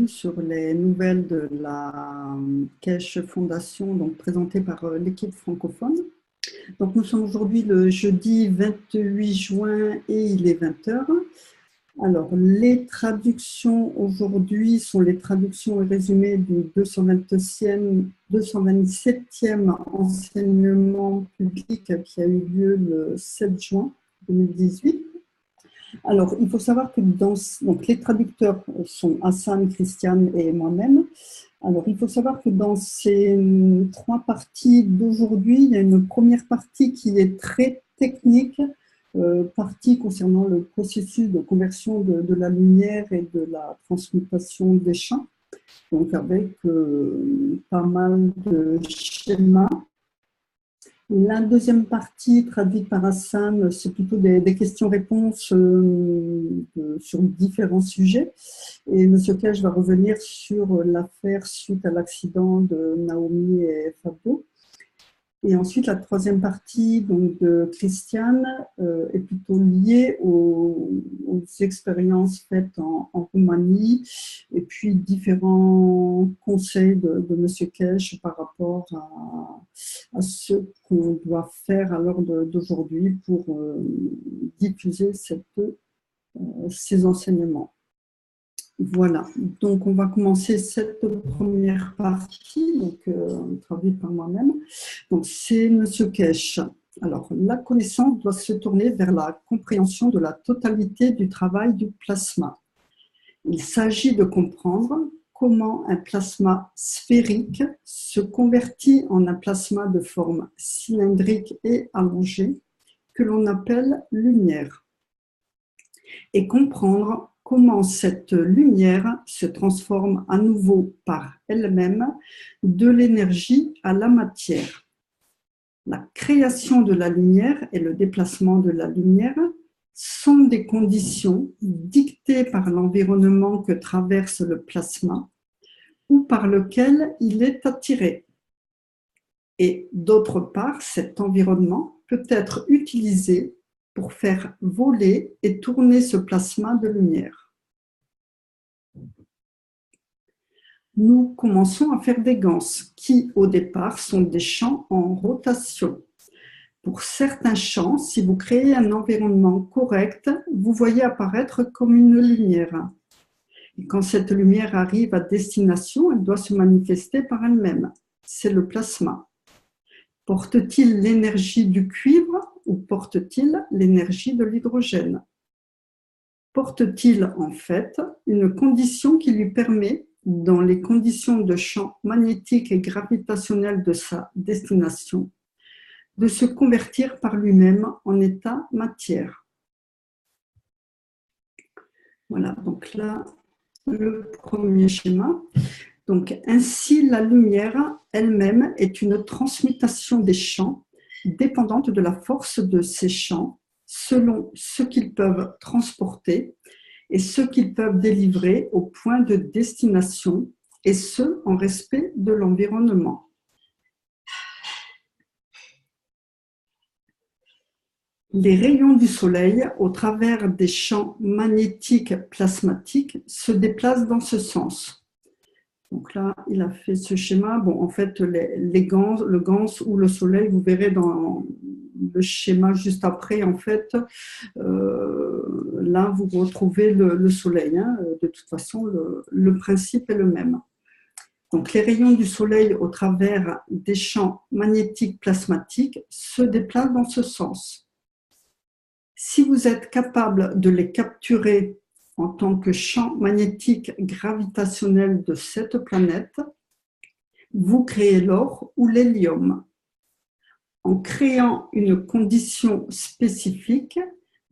bienvenue sur les nouvelles de la Keshe Fondation, donc présentées par l'équipe francophone. Donc nous sommes aujourd'hui le jeudi 28 juin et il est 20 h. Alors les traductions aujourd'hui sont les traductions et résumés du 227e enseignement public qui a eu lieu le 7 juin 2018. Alors, il faut savoir que donc les traducteurs sont Hassan, Christiane et moi-même. Alors, il faut savoir que dans ces trois parties d'aujourd'hui, il y a une première partie qui est très technique, partie concernant le processus de conversion de la lumière et de la transmutation des champs, donc avec pas mal de schémas. La deuxième partie, traduite par Hassan, c'est plutôt des questions-réponses sur différents sujets. Et M. Keshe va revenir sur l'affaire suite à l'accident de Naomi et Fabio. Et ensuite, la troisième partie donc, de Christiane est plutôt liée aux expériences faites en Roumanie et puis différents conseils de M. Keshe par rapport à ce qu'on doit faire à l'heure d'aujourd'hui pour diffuser ces enseignements. Voilà, donc on va commencer cette première partie, donc traduite par moi-même. Donc c'est M. Keshe. Alors, la connaissance doit se tourner vers la compréhension de la totalité du travail du plasma. Il s'agit de comprendre comment un plasma sphérique se convertit en un plasma de forme cylindrique et allongée que l'on appelle lumière, et comprendre comment cette lumière se transforme à nouveau par elle-même de l'énergie à la matière. La création de la lumière et le déplacement de la lumière sont des conditions dictées par l'environnement que traverse le plasma ou par lequel il est attiré. Et d'autre part, cet environnement peut être utilisé pour faire voler et tourner ce plasma de lumière. Nous commençons à faire des ganses qui, au départ, sont des champs en rotation. Pour certains champs, si vous créez un environnement correct, vous voyez apparaître comme une lumière. Et quand cette lumière arrive à destination, elle doit se manifester par elle-même. C'est le plasma. Porte-t-il l'énergie du cuivre ou porte-t-il l'énergie de l'hydrogène? Porte-t-il en fait une condition qui lui permet, dans les conditions de champ magnétique et gravitationnel de sa destination, de se convertir par lui-même en état matière? Voilà, donc là, le premier schéma. Donc, ainsi, la lumière elle-même est une transmutation des champs dépendante de la force de ces champs selon ce qu'ils peuvent transporter et ce qu'ils peuvent délivrer au point de destination, et ce, en respect de l'environnement. Les rayons du soleil, au travers des champs magnétiques plasmatiques, se déplacent dans ce sens. Donc là, il a fait ce schéma. Bon, en fait, le Ganse ou le soleil, vous verrez dans le schéma juste après, en fait, là, vous retrouvez le soleil. Hein. De toute façon, le principe est le même. Donc, les rayons du soleil au travers des champs magnétiques plasmatiques se déplacent dans ce sens. Si vous êtes capable de les capturer en tant que champ magnétique gravitationnel de cette planète, vous créez l'or ou l'hélium. En créant une condition spécifique,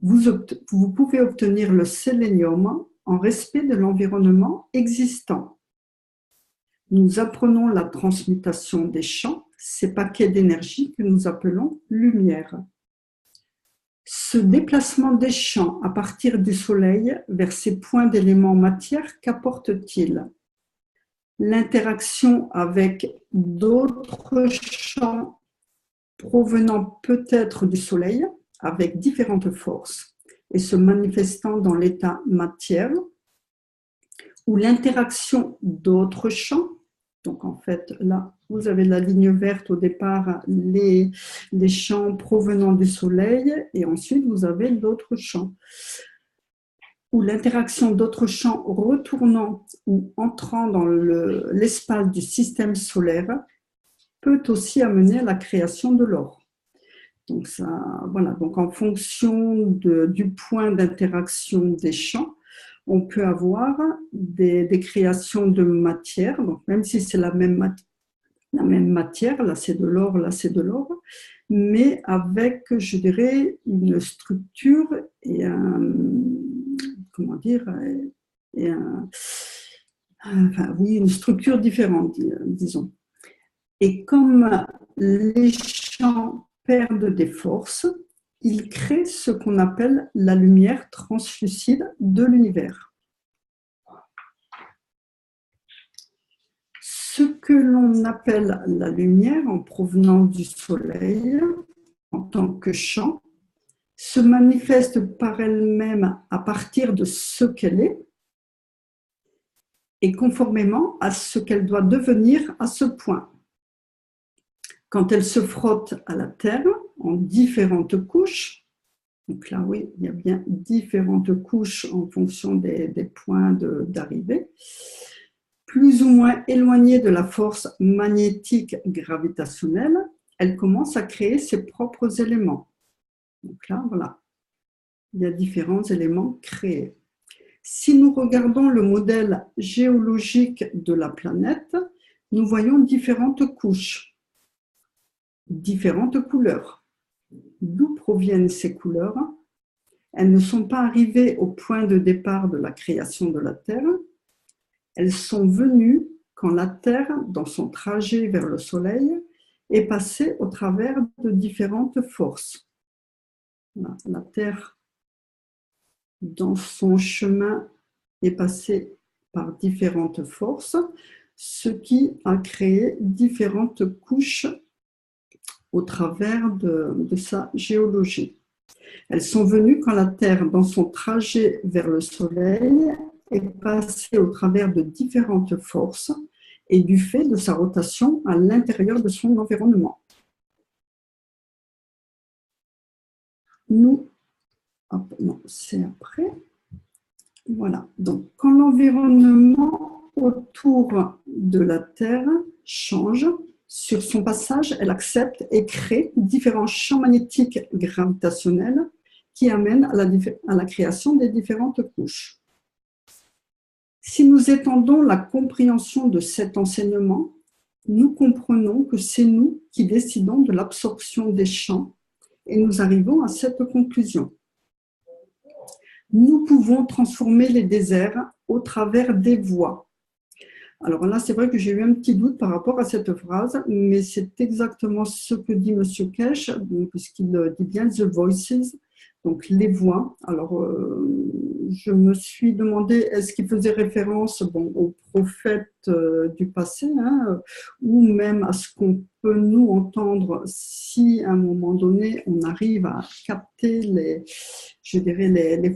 vous pouvez obtenir le sélénium en respect de l'environnement existant. Nous apprenons la transmutation des champs, ces paquets d'énergie que nous appelons lumière. Ce déplacement des champs à partir du Soleil vers ces points d'éléments matière, qu'apporte-t-il? L'interaction avec d'autres champs provenant peut-être du Soleil, avec différentes forces, et se manifestant dans l'état matière, ou l'interaction d'autres champs. Donc, en fait, là, vous avez la ligne verte au départ, les champs provenant du Soleil, et ensuite, vous avez d'autres champs. Ou l'interaction d'autres champs retournant ou entrant dans l'espace du système solaire peut aussi amener à la création de l'or. Donc, ça, voilà. Donc, en fonction du point d'interaction des champs, on peut avoir des créations de matière, donc même si c'est la même matière, là c'est de l'or, là c'est de l'or, mais avec, je dirais, une structure et comment dire, enfin, oui, une structure différente, disons. Et comme les champs perdent des forces, ils créent ce qu'on appelle la lumière translucide de l'univers. Ce que l'on appelle la lumière en provenance du Soleil, en tant que champ, se manifeste par elle-même à partir de ce qu'elle est et conformément à ce qu'elle doit devenir à ce point. Quand elle se frotte à la Terre en différentes couches, donc là oui, il y a bien différentes couches en fonction des points d'arrivée, plus ou moins éloignée de la force magnétique gravitationnelle, elle commence à créer ses propres éléments. Donc là, voilà, il y a différents éléments créés. Si nous regardons le modèle géologique de la planète, nous voyons différentes couches, différentes couleurs. D'où proviennent ces couleurs? Elles ne sont pas arrivées au point de départ de la création de la Terre. Elles sont venues quand la Terre, dans son trajet vers le Soleil, est passée au travers de différentes forces. La Terre, dans son chemin, est passée par différentes forces, ce qui a créé différentes couches au travers de sa géologie. Elles sont venues quand la Terre, dans son trajet vers le Soleil, est passée au travers de différentes forces et du fait de sa rotation à l'intérieur de son environnement. Non, c'est après. Voilà, donc quand l'environnement autour de la Terre change, sur son passage, elle accepte et crée différents champs magnétiques gravitationnels qui amènent à la création des différentes couches. Si nous étendons la compréhension de cet enseignement, nous comprenons que c'est nous qui décidons de l'absorption des champs et nous arrivons à cette conclusion. Nous pouvons transformer les déserts au travers des voies. Alors là, c'est vrai que j'ai eu un petit doute par rapport à cette phrase, mais c'est exactement ce que dit M. Kesh, puisqu'il dit bien « the voices », donc les voix. Alors, je me suis demandé, est-ce qu'il faisait référence aux prophètes du passé, ou même à ce qu'on peut nous entendre si à un moment donné, on arrive à capter les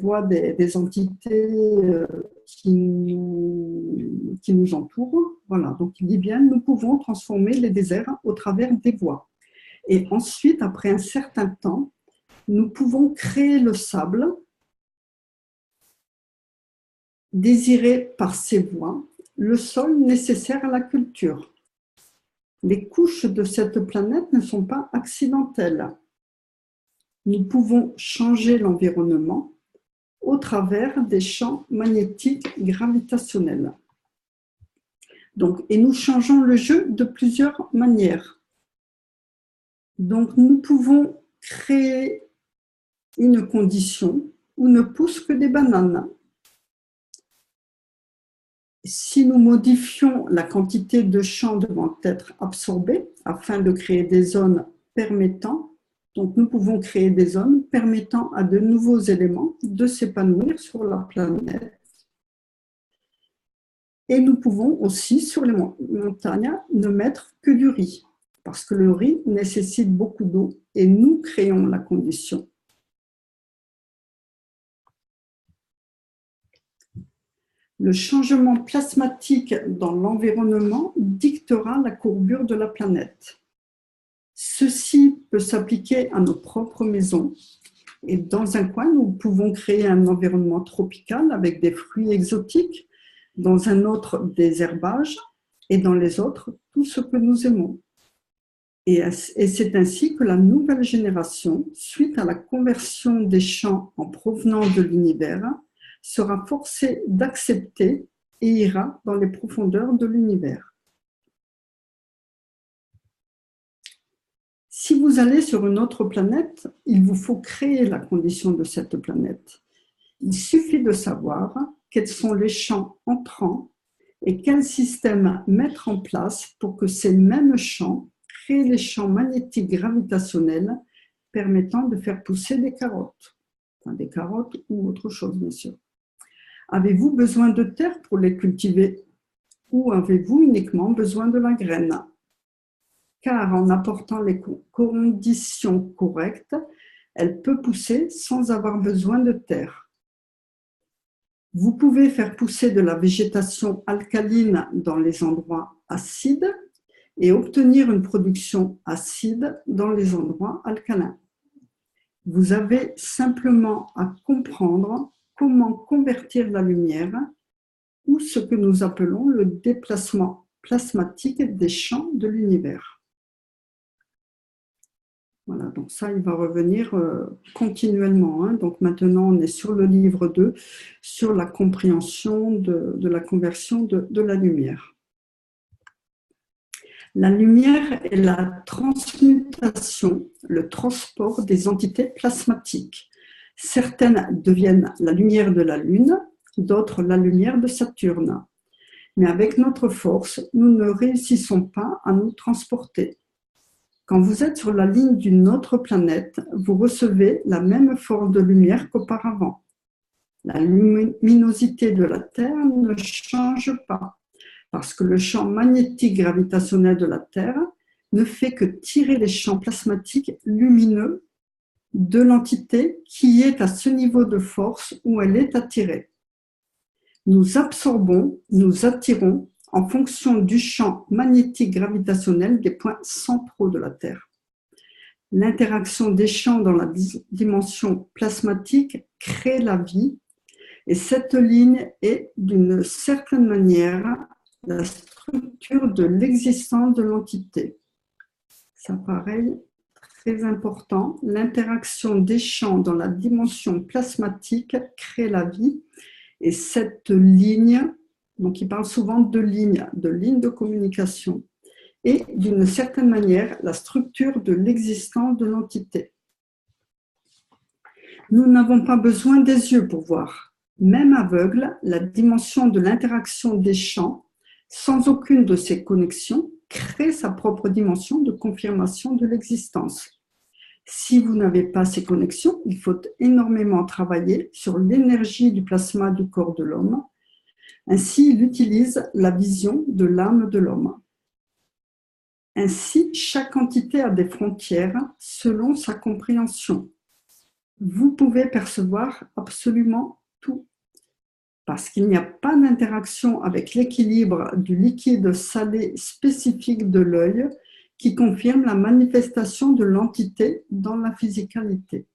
voix des entités qui nous entourent. Voilà, donc il dit bien, nous pouvons transformer les déserts au travers des voies. Et ensuite, après un certain temps, nous pouvons créer le sable désiré par ces voies, le sol nécessaire à la culture. Les couches de cette planète ne sont pas accidentelles. Nous pouvons changer l'environnement au travers des champs magnétiques gravitationnels. Donc, et nous changeons le jeu de plusieurs manières. Donc, nous pouvons créer une condition où ne poussent que des bananes. Si nous modifions la quantité de champs devant être absorbés afin de créer des zones permettant, donc nous pouvons créer des zones permettant à de nouveaux éléments de s'épanouir sur la planète. Et nous pouvons aussi, sur les montagnes, ne mettre que du riz, parce que le riz nécessite beaucoup d'eau et nous créons la condition. Le changement plasmatique dans l'environnement dictera la courbure de la planète. Ceci peut s'appliquer à nos propres maisons. Et dans un coin, nous pouvons créer un environnement tropical avec des fruits exotiques, dans un autre, des herbages, et dans les autres, tout ce que nous aimons. Et c'est ainsi que la nouvelle génération, suite à la conversion des champs en provenance de l'univers, sera forcée d'accepter et ira dans les profondeurs de l'univers. Si vous allez sur une autre planète, il vous faut créer la condition de cette planète. Il suffit de savoir quels sont les champs entrants et quel système mettre en place pour que ces mêmes champs créent les champs magnétiques gravitationnels permettant de faire pousser des carottes. Enfin, des carottes ou autre chose, bien sûr. Avez-vous besoin de terre pour les cultiver ou avez-vous uniquement besoin de la graine? Car en apportant les conditions correctes, elle peut pousser sans avoir besoin de terre. Vous pouvez faire pousser de la végétation alcaline dans les endroits acides et obtenir une production acide dans les endroits alcalins. Vous avez simplement à comprendre comment convertir la lumière ou ce que nous appelons le déplacement plasmatique des champs de l'univers. Voilà, donc ça, il va revenir continuellement. Donc maintenant, on est sur le livre 2, sur la compréhension de la conversion de la lumière. La lumière est la transmutation, le transport des entités plasmatiques. Certaines deviennent la lumière de la Lune, d'autres la lumière de Saturne. Mais avec notre force, nous ne réussissons pas à nous transporter. Quand vous êtes sur la ligne d'une autre planète, vous recevez la même force de lumière qu'auparavant. La luminosité de la Terre ne change pas, parce que le champ magnétique gravitationnel de la Terre ne fait que tirer les champs plasmatiques lumineux de l'entité qui est à ce niveau de force où elle est attirée. Nous absorbons, nous attirons en fonction du champ magnétique gravitationnel des points centraux de la Terre. L'interaction des champs dans la dimension plasmatique crée la vie et cette ligne est d'une certaine manière la structure de l'existence de l'entité. Ça paraît très important. L'interaction des champs dans la dimension plasmatique crée la vie et cette ligne, donc il parle souvent de ligne de communication, et d'une certaine manière la structure de l'existence de l'entité. Nous n'avons pas besoin des yeux pour voir. Même aveugle, la dimension de l'interaction des champs, sans aucune de ces connexions, crée sa propre dimension de confirmation de l'existence. Si vous n'avez pas ces connexions, il faut énormément travailler sur l'énergie du plasma du corps de l'homme. Ainsi, il utilise la vision de l'âme de l'homme. Ainsi, chaque entité a des frontières selon sa compréhension. Vous pouvez percevoir absolument tout, parce qu'il n'y a pas d'interaction avec l'équilibre du liquide salé spécifique de l'œil qui confirme la manifestation de l'entité dans la physicalité.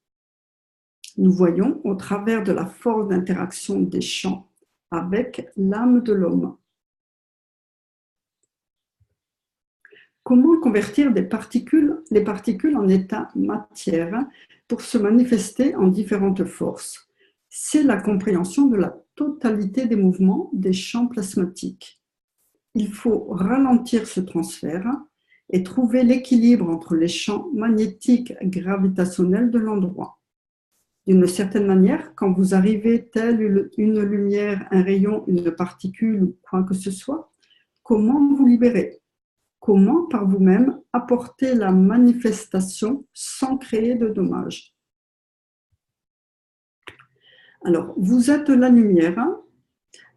Nous voyons au travers de la force d'interaction des champs avec l'âme de l'homme. Comment convertir les particules en état matière pour se manifester en différentes forces? C'est la compréhension de la totalité des mouvements des champs plasmatiques. Il faut ralentir ce transfert et trouver l'équilibre entre les champs magnétiques gravitationnels de l'endroit. D'une certaine manière, quand vous arrivez telle une lumière, un rayon, une particule ou quoi que ce soit, comment vous libérer? Comment par vous-même apporter la manifestation sans créer de dommages? Alors, vous êtes la lumière,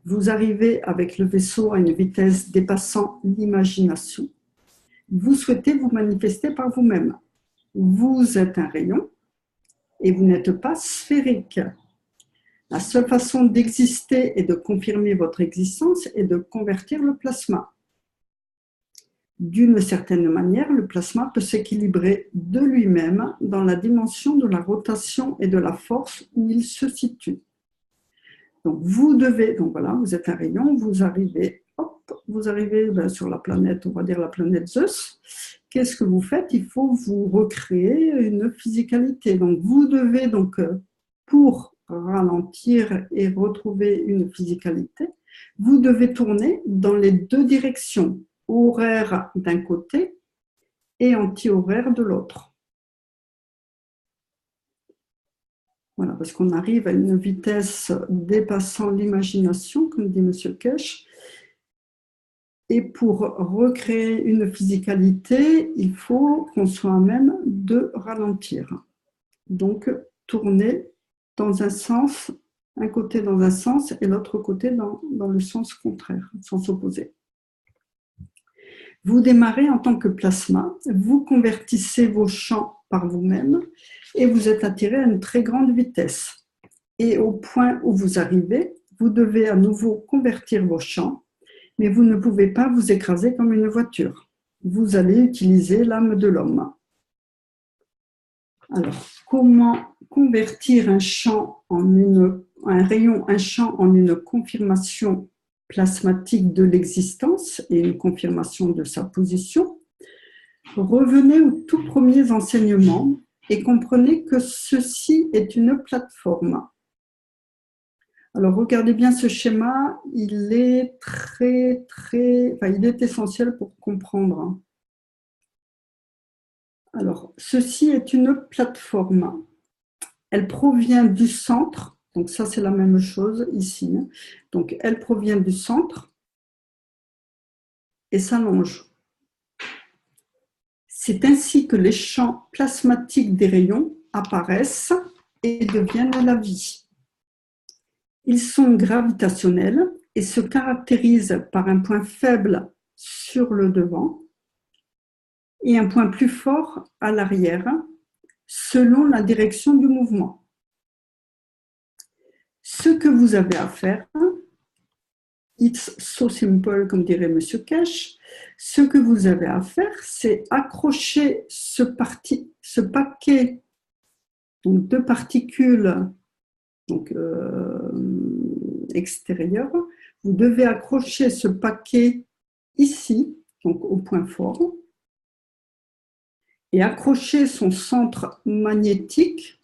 vous arrivez avec le vaisseau à une vitesse dépassant l'imagination. Vous souhaitez vous manifester par vous-même. Vous êtes un rayon et vous n'êtes pas sphérique. La seule façon d'exister et de confirmer votre existence est de convertir le plasma. D'une certaine manière, le plasma peut s'équilibrer de lui-même dans la dimension de la rotation et de la force où il se situe. Donc voilà, vous êtes un rayon, vous arrivez sur la planète, on va dire la planète Zeus. Qu'est-ce que vous faites? Il faut vous recréer une physicalité. Donc vous devez pour ralentir et retrouver une physicalité, vous devez tourner dans les deux directions, horaire d'un côté et anti-horaire de l'autre. Voilà, parce qu'on arrive à une vitesse dépassant l'imagination, comme dit M. Kesh. Et pour recréer une physicalité, il faut qu'on soit à même de ralentir. Donc, tourner dans un sens, un côté dans un sens et l'autre côté dans le sens contraire, sens opposé. Vous démarrez en tant que plasma, vous convertissez vos champs par vous-même et vous êtes attiré à une très grande vitesse. Et au point où vous arrivez, vous devez à nouveau convertir vos champs, mais vous ne pouvez pas vous écraser comme une voiture. Vous allez utiliser l'âme de l'homme. Alors, comment convertir un champ en un champ en une confirmation plasmatique de l'existence et une confirmation de sa position? Revenez aux tout premiers enseignements et comprenez que ceci est une plateforme. Alors, regardez bien ce schéma, il est il est essentiel pour comprendre. Alors, ceci est une plateforme. Elle provient du centre, donc ça c'est la même chose ici. Donc, elle provient du centre et s'allonge. C'est ainsi que les champs plasmatiques des rayons apparaissent et deviennent la vie. Ils sont gravitationnels et se caractérisent par un point faible sur le devant et un point plus fort à l'arrière, selon la direction du mouvement. Ce que vous avez à faire, it's so simple, comme dirait M. Kesh, ce que vous avez à faire, c'est accrocher ce paquet de particules extérieures. Vous devez accrocher ce paquet ici, donc au point fort, et accrocher son centre magnétique,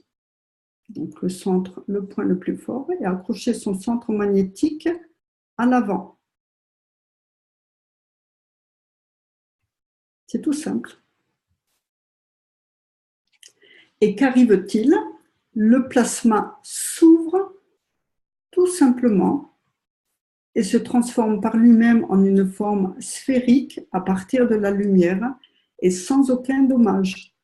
donc le point le plus fort, et accrocher son centre magnétique à l'avant. C'est tout simple. Et qu'arrive-t-il? Le plasma s'ouvre tout simplement et se transforme par lui-même en une forme sphérique à partir de la lumière et sans aucun dommage.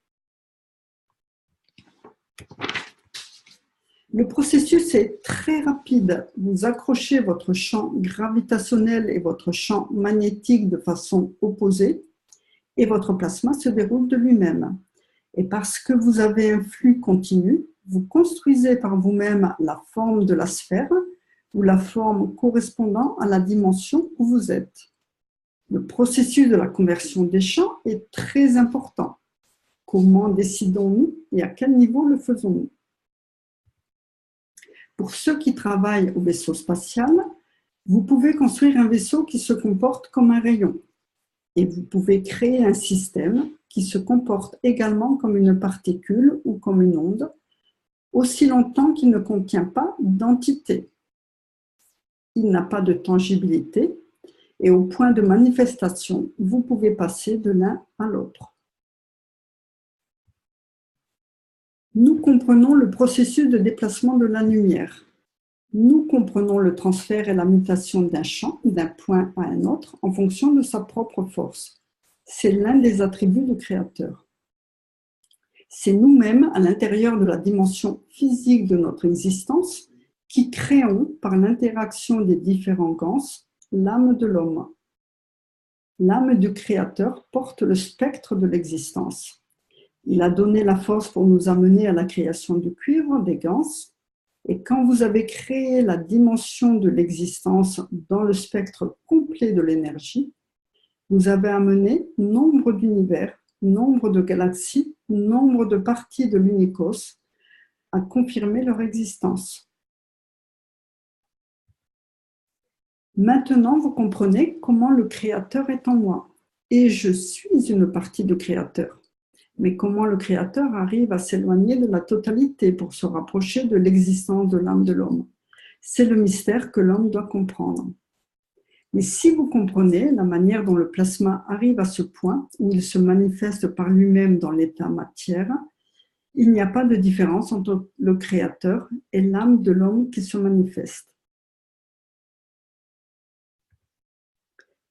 Le processus est très rapide. Vous accrochez votre champ gravitationnel et votre champ magnétique de façon opposée et votre plasma se déroule de lui-même. Et parce que vous avez un flux continu, vous construisez par vous-même la forme de la sphère ou la forme correspondant à la dimension où vous êtes. Le processus de la conversion des champs est très important. Comment décidons-nous et à quel niveau le faisons-nous? Pour ceux qui travaillent au vaisseau spatial, vous pouvez construire un vaisseau qui se comporte comme un rayon. Et vous pouvez créer un système qui se comporte également comme une particule ou comme une onde, aussi longtemps qu'il ne contient pas d'entité. Il n'a pas de tangibilité et au point de manifestation, vous pouvez passer de l'un à l'autre. Nous comprenons le processus de déplacement de la lumière. Nous comprenons le transfert et la mutation d'un champ, d'un point à un autre, en fonction de sa propre force. C'est l'un des attributs du Créateur. C'est nous-mêmes, à l'intérieur de la dimension physique de notre existence, qui créons, par l'interaction des différents gans, l'âme de l'homme. L'âme du Créateur porte le spectre de l'existence. Il a donné la force pour nous amener à la création du cuivre, des gans, Et quand vous avez créé la dimension de l'existence dans le spectre complet de l'énergie, vous avez amené nombre d'univers, nombre de galaxies, nombre de parties de l'unicos à confirmer leur existence. Maintenant, vous comprenez comment le Créateur est en moi. Et je suis une partie du Créateur. Mais comment le Créateur arrive à s'éloigner de la totalité pour se rapprocher de l'existence de l'âme de l'homme? C'est le mystère que l'homme doit comprendre. Mais si vous comprenez la manière dont le plasma arrive à ce point où il se manifeste par lui-même dans l'état matière, il n'y a pas de différence entre le Créateur et l'âme de l'homme qui se manifeste.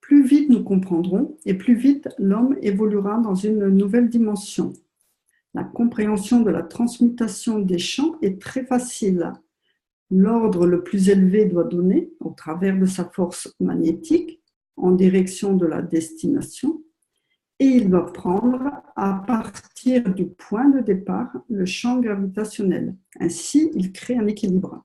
Plus vite nous comprendrons et plus vite l'homme évoluera dans une nouvelle dimension. La compréhension de la transmutation des champs est très facile. L'ordre le plus élevé doit donner, au travers de sa force magnétique, en direction de la destination, et il doit prendre à partir du point de départ le champ gravitationnel. Ainsi, il crée un équilibre.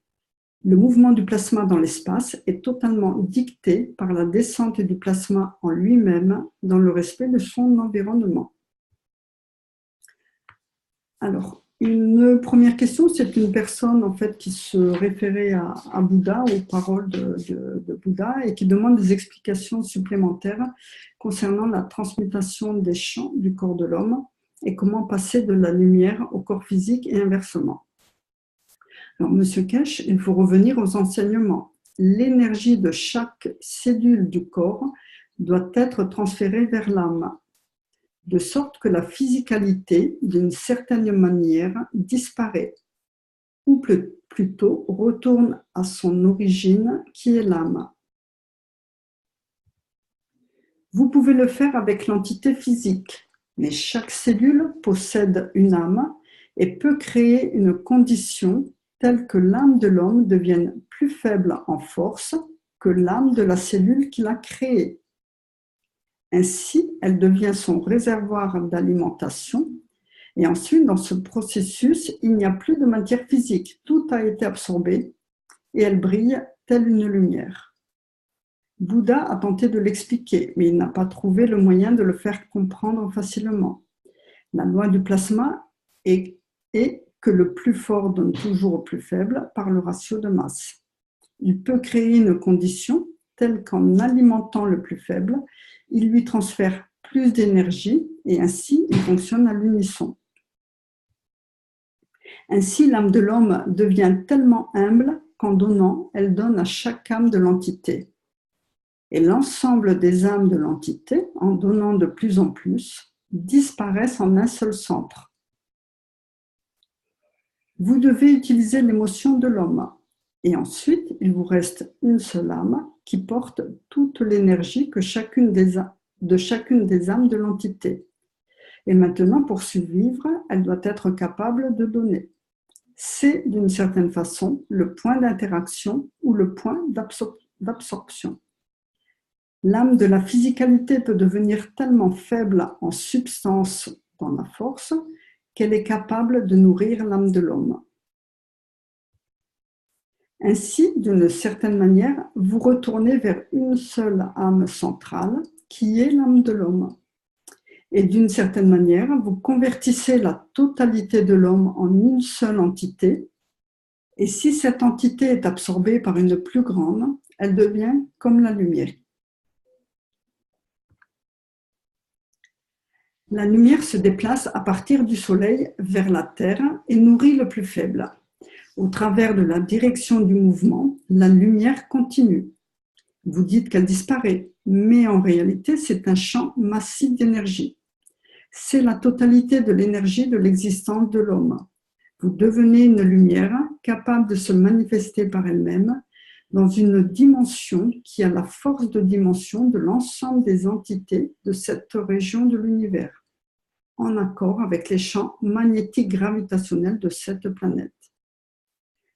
Le mouvement du plasma dans l'espace est totalement dicté par la descente du plasma en lui-même dans le respect de son environnement. Alors, une première question, c'est une personne en fait qui se référait à Bouddha, aux paroles de Bouddha, et qui demande des explications supplémentaires concernant la transmutation des champs du corps de l'homme et comment passer de la lumière au corps physique et inversement. Alors, Monsieur Kesh, il faut revenir aux enseignements. L'énergie de chaque cellule du corps doit être transférée vers l'âme, de sorte que la physicalité, d'une certaine manière, disparaît, ou plutôt retourne à son origine, qui est l'âme. Vous pouvez le faire avec l'entité physique, mais chaque cellule possède une âme et peut créer une condition telle que l'âme de l'homme devienne plus faible en force que l'âme de la cellule qui l'a créée. Ainsi, elle devient son réservoir d'alimentation. Et ensuite, dans ce processus, il n'y a plus de matière physique. Tout a été absorbé et elle brille telle une lumière. Bouddha a tenté de l'expliquer, mais il n'a pas trouvé le moyen de le faire comprendre facilement. La loi du plasma est que le plus fort donne toujours au plus faible par le ratio de masse. Il peut créer une condition telle qu'en alimentant le plus faible, il lui transfère plus d'énergie et ainsi il fonctionne à l'unisson. Ainsi, l'âme de l'homme devient tellement humble qu'en donnant, elle donne à chaque âme de l'entité. Et l'ensemble des âmes de l'entité, en donnant de plus en plus, disparaissent en un seul centre. Vous devez utiliser l'émotion de l'homme. Et ensuite, il vous reste une seule âme qui porte toute l'énergie de chacune des âmes de l'entité. Et maintenant, pour survivre, elle doit être capable de donner. C'est, d'une certaine façon, le point d'interaction ou le point d'absorption. L'âme de la physicalité peut devenir tellement faible en substance dans la force qu'elle est capable de nourrir l'âme de l'homme. Ainsi, d'une certaine manière, vous retournez vers une seule âme centrale, qui est l'âme de l'homme. Et d'une certaine manière, vous convertissez la totalité de l'homme en une seule entité. Et si cette entité est absorbée par une plus grande, elle devient comme la lumière. La lumière se déplace à partir du soleil vers la terre et nourrit le plus faible. Au travers de la direction du mouvement, la lumière continue. Vous dites qu'elle disparaît, mais en réalité, c'est un champ massif d'énergie. C'est la totalité de l'énergie de l'existence de l'homme. Vous devenez une lumière capable de se manifester par elle-même dans une dimension qui a la force de dimension de l'ensemble des entités de cette région de l'univers, en accord avec les champs magnétiques gravitationnels de cette planète.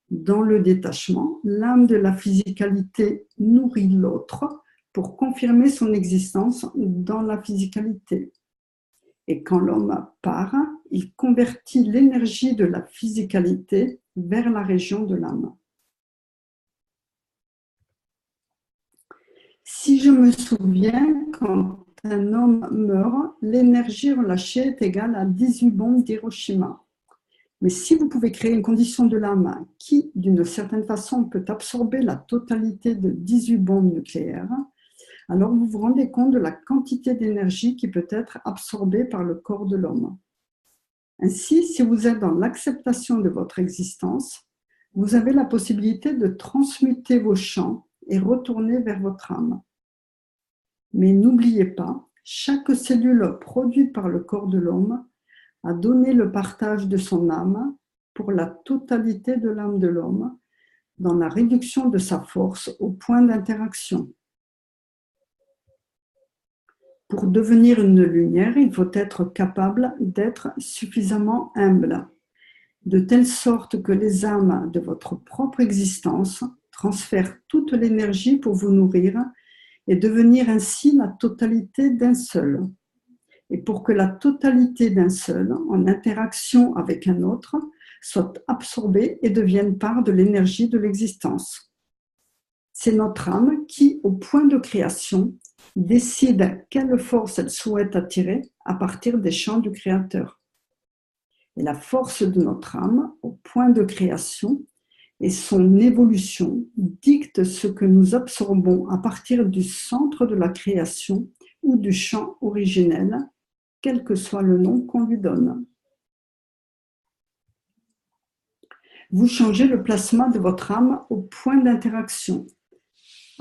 Dans le détachement, l'âme de la physicalité nourrit l'autre pour confirmer son existence dans la physicalité. Et quand l'homme part, il convertit l'énergie de la physicalité vers la région de l'âme. Si je me souviens, quand un homme meurt, l'énergie relâchée est égale à 18 bombes d'Hiroshima. Mais si vous pouvez créer une condition de l'âme qui, d'une certaine façon, peut absorber la totalité de 18 bombes nucléaires, alors vous vous rendez compte de la quantité d'énergie qui peut être absorbée par le corps de l'homme. Ainsi, si vous êtes dans l'acceptation de votre existence, vous avez la possibilité de transmuter vos champs et retourner vers votre âme. Mais n'oubliez pas, chaque cellule produite par le corps de l'homme a donné le partage de son âme pour la totalité de l'âme de l'homme dans la réduction de sa force au point d'interaction. Pour devenir une lumière, il faut être capable d'être suffisamment humble, de telle sorte que les âmes de votre propre existence transfèrent toute l'énergie pour vous nourrir et devenir ainsi la totalité d'un seul. Et pour que la totalité d'un seul, en interaction avec un autre, soit absorbée et devienne part de l'énergie de l'existence. C'est notre âme qui, au point de création, décide quelle force elle souhaite attirer à partir des champs du Créateur. Et la force de notre âme, au point de création, et son évolution dictent ce que nous absorbons à partir du centre de la création ou du champ originel, quel que soit le nom qu'on lui donne. Vous changez le plasma de votre âme au point d'interaction.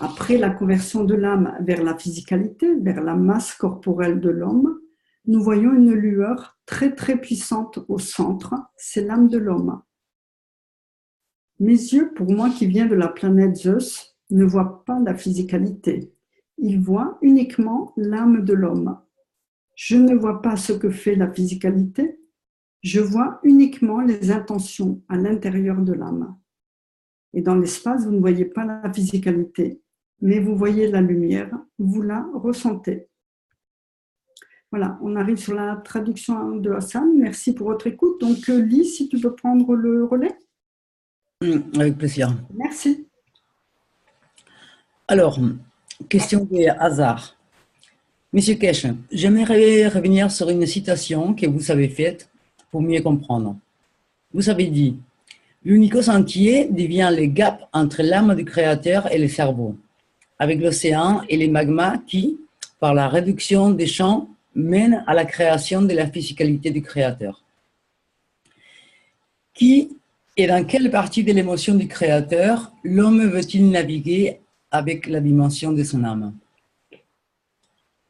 Après la conversion de l'âme vers la physicalité, vers la masse corporelle de l'homme, nous voyons une lueur très très puissante au centre, c'est l'âme de l'homme. Mes yeux, pour moi qui viens de la planète Zeus, ne voient pas la physicalité. Ils voient uniquement l'âme de l'homme. Je ne vois pas ce que fait la physicalité, je vois uniquement les intentions à l'intérieur de l'âme. Et dans l'espace, vous ne voyez pas la physicalité, mais vous voyez la lumière, vous la ressentez. Voilà, on arrive sur la traduction de Hassan. Merci pour votre écoute. Donc, Lise, si tu peux prendre le relais. Avec plaisir. Merci. Alors, question de hasard. Monsieur Kesh, j'aimerais revenir sur une citation que vous avez faite pour mieux comprendre. Vous avez dit « L'unicos entier devient le gap entre l'âme du Créateur et le cerveau, avec l'océan et les magmas qui, par la réduction des champs, mènent à la création de la physicalité du Créateur. Qui et dans quelle partie de l'émotion du Créateur l'homme veut-il naviguer avec la dimension de son âme ?»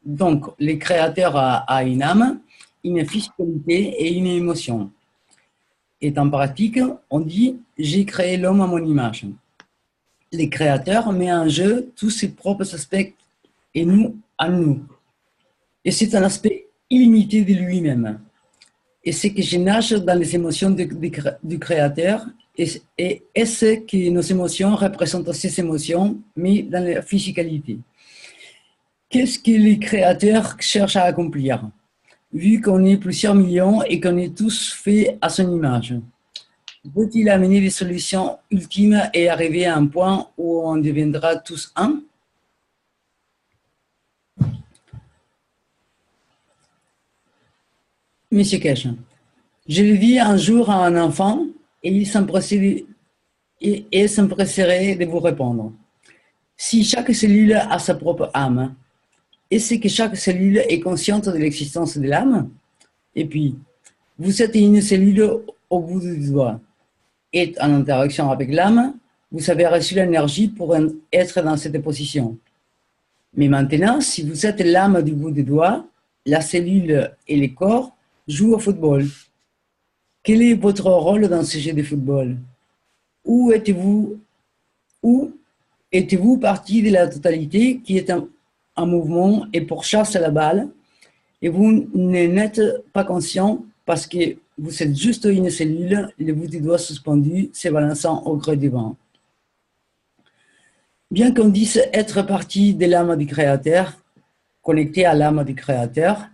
Donc, le Créateur a une âme, une physicalité et une émotion. Et en pratique, on dit « j'ai créé l'homme à mon image ». Le Créateur met en jeu tous ses propres aspects et nous à nous. Et c'est un aspect illimité de lui-même. Et ce que je nage dans les émotions du Créateur, et ce que nos émotions représentent ces émotions, mais dans la physicalité. Qu'est-ce que le Créateur cherche à accomplir, vu qu'on est plusieurs millions et qu'on est tous faits à son image? Veut-il amener des solutions ultimes et arriver à un point où on deviendra tous un? Monsieur Kesh, je le dis un jour à un enfant et il s'empresserait de vous répondre. Si chaque cellule a sa propre âme, est-ce que chaque cellule est consciente de l'existence de l'âme? Et puis, vous êtes une cellule au bout du doigt. Et en interaction avec l'âme, vous avez reçu l'énergie pour être dans cette position. Mais maintenant, si vous êtes l'âme du bout du doigt, la cellule et le corps jouent au football. Quel est votre rôle dans ce jeu de football? Où êtes-vous partie de la totalité qui est en mouvement et pourchasse la balle, et vous n'êtes pas conscient parce que vous êtes juste une cellule, le bout du doigt suspendu, se balançant au gré du vent. Bien qu'on dise être partie de l'âme du Créateur, connecté à l'âme du Créateur,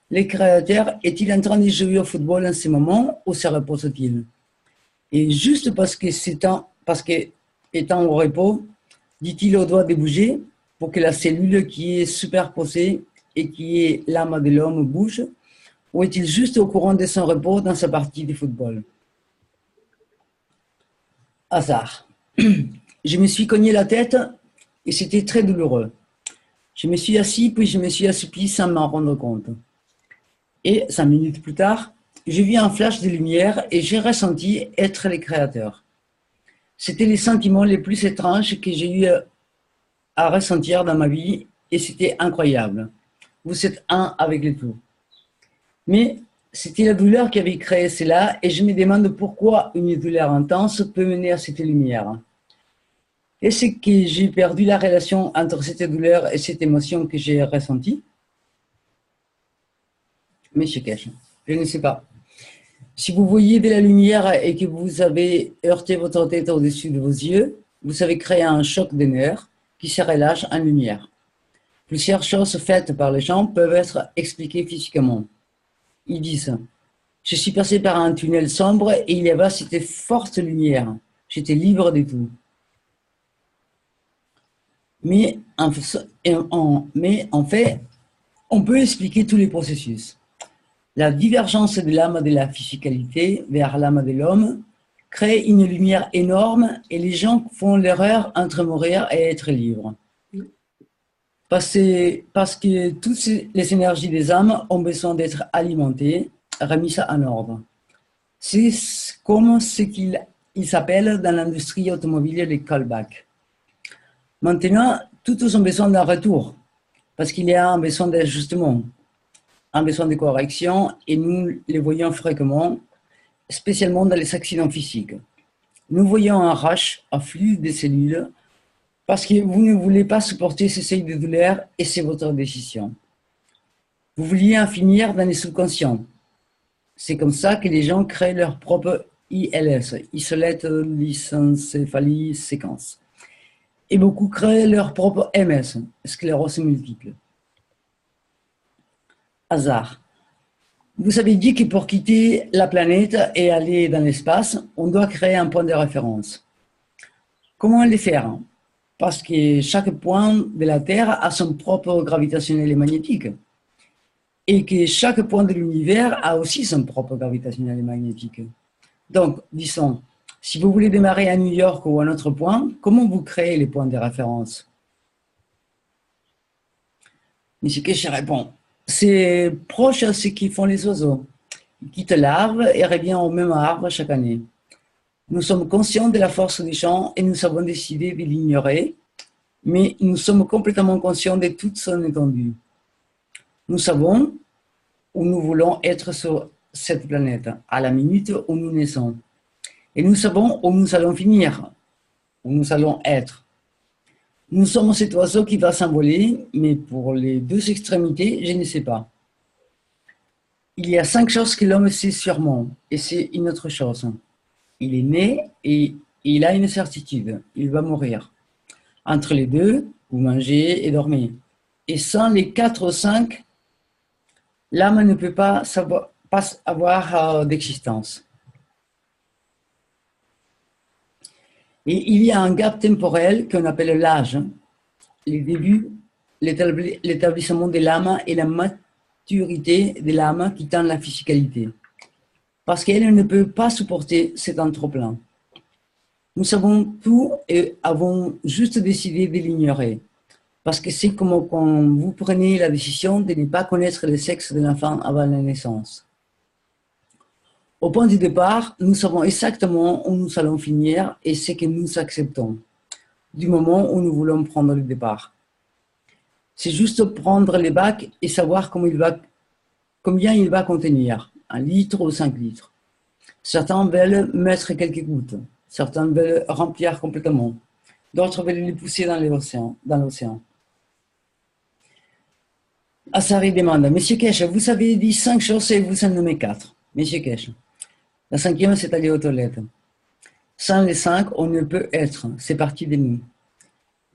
le créateur est-il en train de jouer au football en ce moment ou se repose-t-il? Et juste parce que étant au repos, dit-il au doigt de bouger pour que la cellule qui est superposée et qui est l'âme de l'homme bouge, ou est-il juste au courant de son repos dans sa partie de football? Hasard. Je me suis cogné la tête et c'était très douloureux. Je me suis assis, puis je me suis assoupi sans m'en rendre compte. Et 5 minutes plus tard, j'ai vu un flash de lumière et j'ai ressenti être le créateur. C'était les sentiments les plus étranges que j'ai eu à ressentir dans ma vie et c'était incroyable. Vous êtes un avec le tout. Mais c'était la douleur qui avait créé cela et je me demande pourquoi une douleur intense peut mener à cette lumière. Est-ce que j'ai perdu la relation entre cette douleur et cette émotion que j'ai ressentie? Monsieur Cash, je ne sais pas. Si vous voyez de la lumière et que vous avez heurté votre tête au-dessus de vos yeux, vous avez créé un choc de nerfs qui se relâche en lumière. Plusieurs choses faites par les gens peuvent être expliquées physiquement. Ils disent: je suis passé par un tunnel sombre et il y avait cette forte lumière. J'étais libre de tout. Mais en fait, on peut expliquer tous les processus. La divergence de l'âme de la physicalité vers l'âme de l'homme crée une lumière énorme et les gens font l'erreur entre mourir et être libres. Parce que toutes les énergies des âmes ont besoin d'être alimentées, remises en ordre. C'est comme ce qu'il s'appelle dans l'industrie automobile les callbacks. Maintenant, tous ont besoin d'un retour, parce qu'il y a un besoin d'ajustement, un besoin de correction, et nous les voyons fréquemment, spécialement dans les accidents physiques. Nous voyons un rush, un flux de cellules, parce que vous ne voulez pas supporter ce seuil de douleur et c'est votre décision. Vous vouliez en finir dans les subconscients. C'est comme ça que les gens créent leur propre ILS, Isolate Lysencéphalie Séquence. Et beaucoup créent leur propre MS, sclérose multiple. Hasard. Vous avez dit que pour quitter la planète et aller dans l'espace, on doit créer un point de référence. Comment le faire? Parce que chaque point de la Terre a son propre gravitationnel et magnétique. Et que chaque point de l'univers a aussi son propre gravitationnel et magnétique. Donc, disons, si vous voulez démarrer à New York ou à un autre point, comment vous créez les points de référence? Monsieur Keshe répond: c'est proche à ce qu'ils font les oiseaux. Ils quittent l'arbre et reviennent au même arbre chaque année. Nous sommes conscients de la force des champs et nous avons décidé de l'ignorer, mais nous sommes complètement conscients de toute son étendue. Nous savons où nous voulons être sur cette planète, à la minute où nous naissons. Et nous savons où nous allons finir, où nous allons être. Nous sommes cet oiseau qui va s'envoler, mais pour les deux extrémités, je ne sais pas. Il y a 5 choses que l'homme sait sûrement, et c'est une autre chose. Il est né et il a une certitude, il va mourir. Entre les deux, vous mangez et dormez. Et sans les 4 ou 5, l'âme ne peut pas avoir d'existence. Et il y a un gap temporel qu'on appelle l'âge, les débuts, l'établissement de l'âme et la maturité de l'âme qui tend la physicalité. Parce qu'elle ne peut pas supporter cet trop-plein. Nous savons tout et avons juste décidé de l'ignorer. Parce que c'est comme quand vous prenez la décision de ne pas connaître le sexe de l'enfant avant la naissance. Au point du départ, nous savons exactement où nous allons finir et ce que nous acceptons, du moment où nous voulons prendre le départ. C'est juste prendre le bac et savoir combien il va contenir, 1 litre ou 5 litres. Certains veulent mettre quelques gouttes, certains veulent remplir complètement, d'autres veulent les pousser dans l'océan. Assari demande: Monsieur Keshe, vous avez dit 5 choses et vous en nommez 4. Monsieur Keshe, la 5e, c'est aller aux toilettes. Sans les 5, on ne peut être, c'est parti de nous.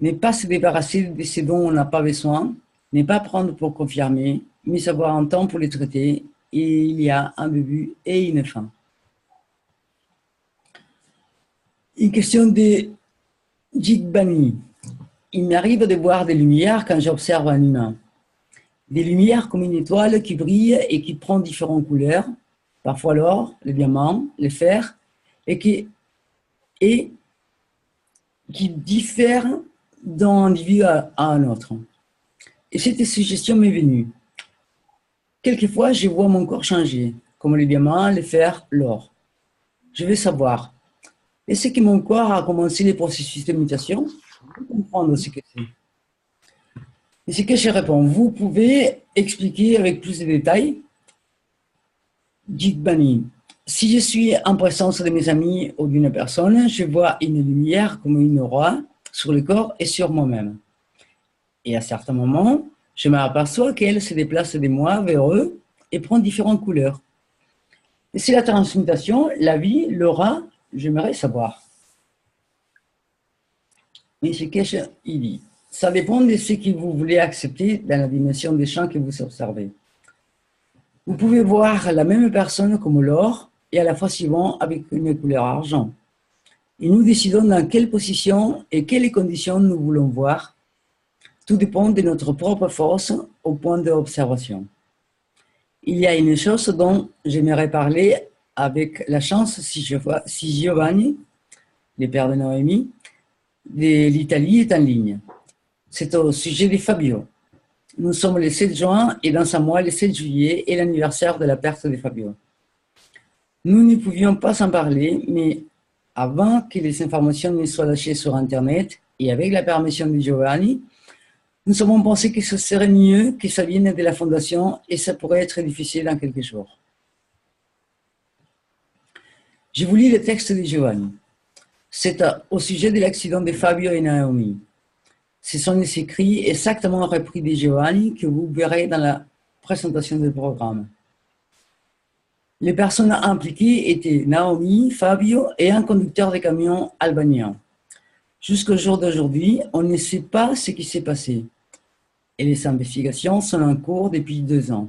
Ne pas se débarrasser de ce dont on n'a pas besoin, ne pas prendre pour confirmer, mais savoir un temps pour les traiter, et il y a un début et une fin. Une question de Jigbani. Il m'arrive de voir des lumières quand j'observe un humain. Des lumières comme une étoile qui brille et qui prend différentes couleurs, parfois l'or, le diamant, le fer, et qui diffèrent d'un individu à un autre. Et cette suggestion m'est venue. Quelquefois, je vois mon corps changer, comme le diamant, le fer, l'or. Je veux savoir, est-ce que mon corps a commencé les processus de mutation? Je veux comprendre ce que c'est. Et ce que je réponds, vous pouvez expliquer avec plus de détails? Jigbani, si je suis en présence de mes amis ou d'une personne, je vois une lumière comme une aura sur le corps et sur moi-même. Et à certains moments, je m'aperçois qu'elle se déplace de moi vers eux et prend différentes couleurs. Et c'est la transmutation, la vie, l'aura, j'aimerais savoir. Mais c'est qu'est-ce qu'il dit? Ça dépend de ce que vous voulez accepter dans la dimension des champs que vous observez. Vous pouvez voir la même personne comme l'or et à la fois suivant avec une couleur argent. Et nous décidons dans quelle position et quelles conditions nous voulons voir. Tout dépend de notre propre force au point d'observation. Il y a une chose dont j'aimerais parler avec la chance si Giovanni, le père de Noémie, de l'Italie est en ligne. C'est au sujet de Fabio. Nous sommes le 7 juin et dans un mois, le 7 juillet, est l'anniversaire de la perte de Fabio. Nous ne pouvions pas s'en parler, mais avant que les informations ne soient lâchées sur Internet et avec la permission de Giovanni, nous avons pensé que ce serait mieux que ça vienne de la fondation et ça pourrait être difficile dans quelques jours. Je vous lis le texte de Giovanni. C'est au sujet de l'accident de Fabio et Naomi. Ce sont les écrits exactement repris de Giovanni que vous verrez dans la présentation du programme. Les personnes impliquées étaient Naomi, Fabio et un conducteur de camion albanien. Jusqu'au jour d'aujourd'hui, on ne sait pas ce qui s'est passé. Et les investigations sont en cours depuis 2 ans.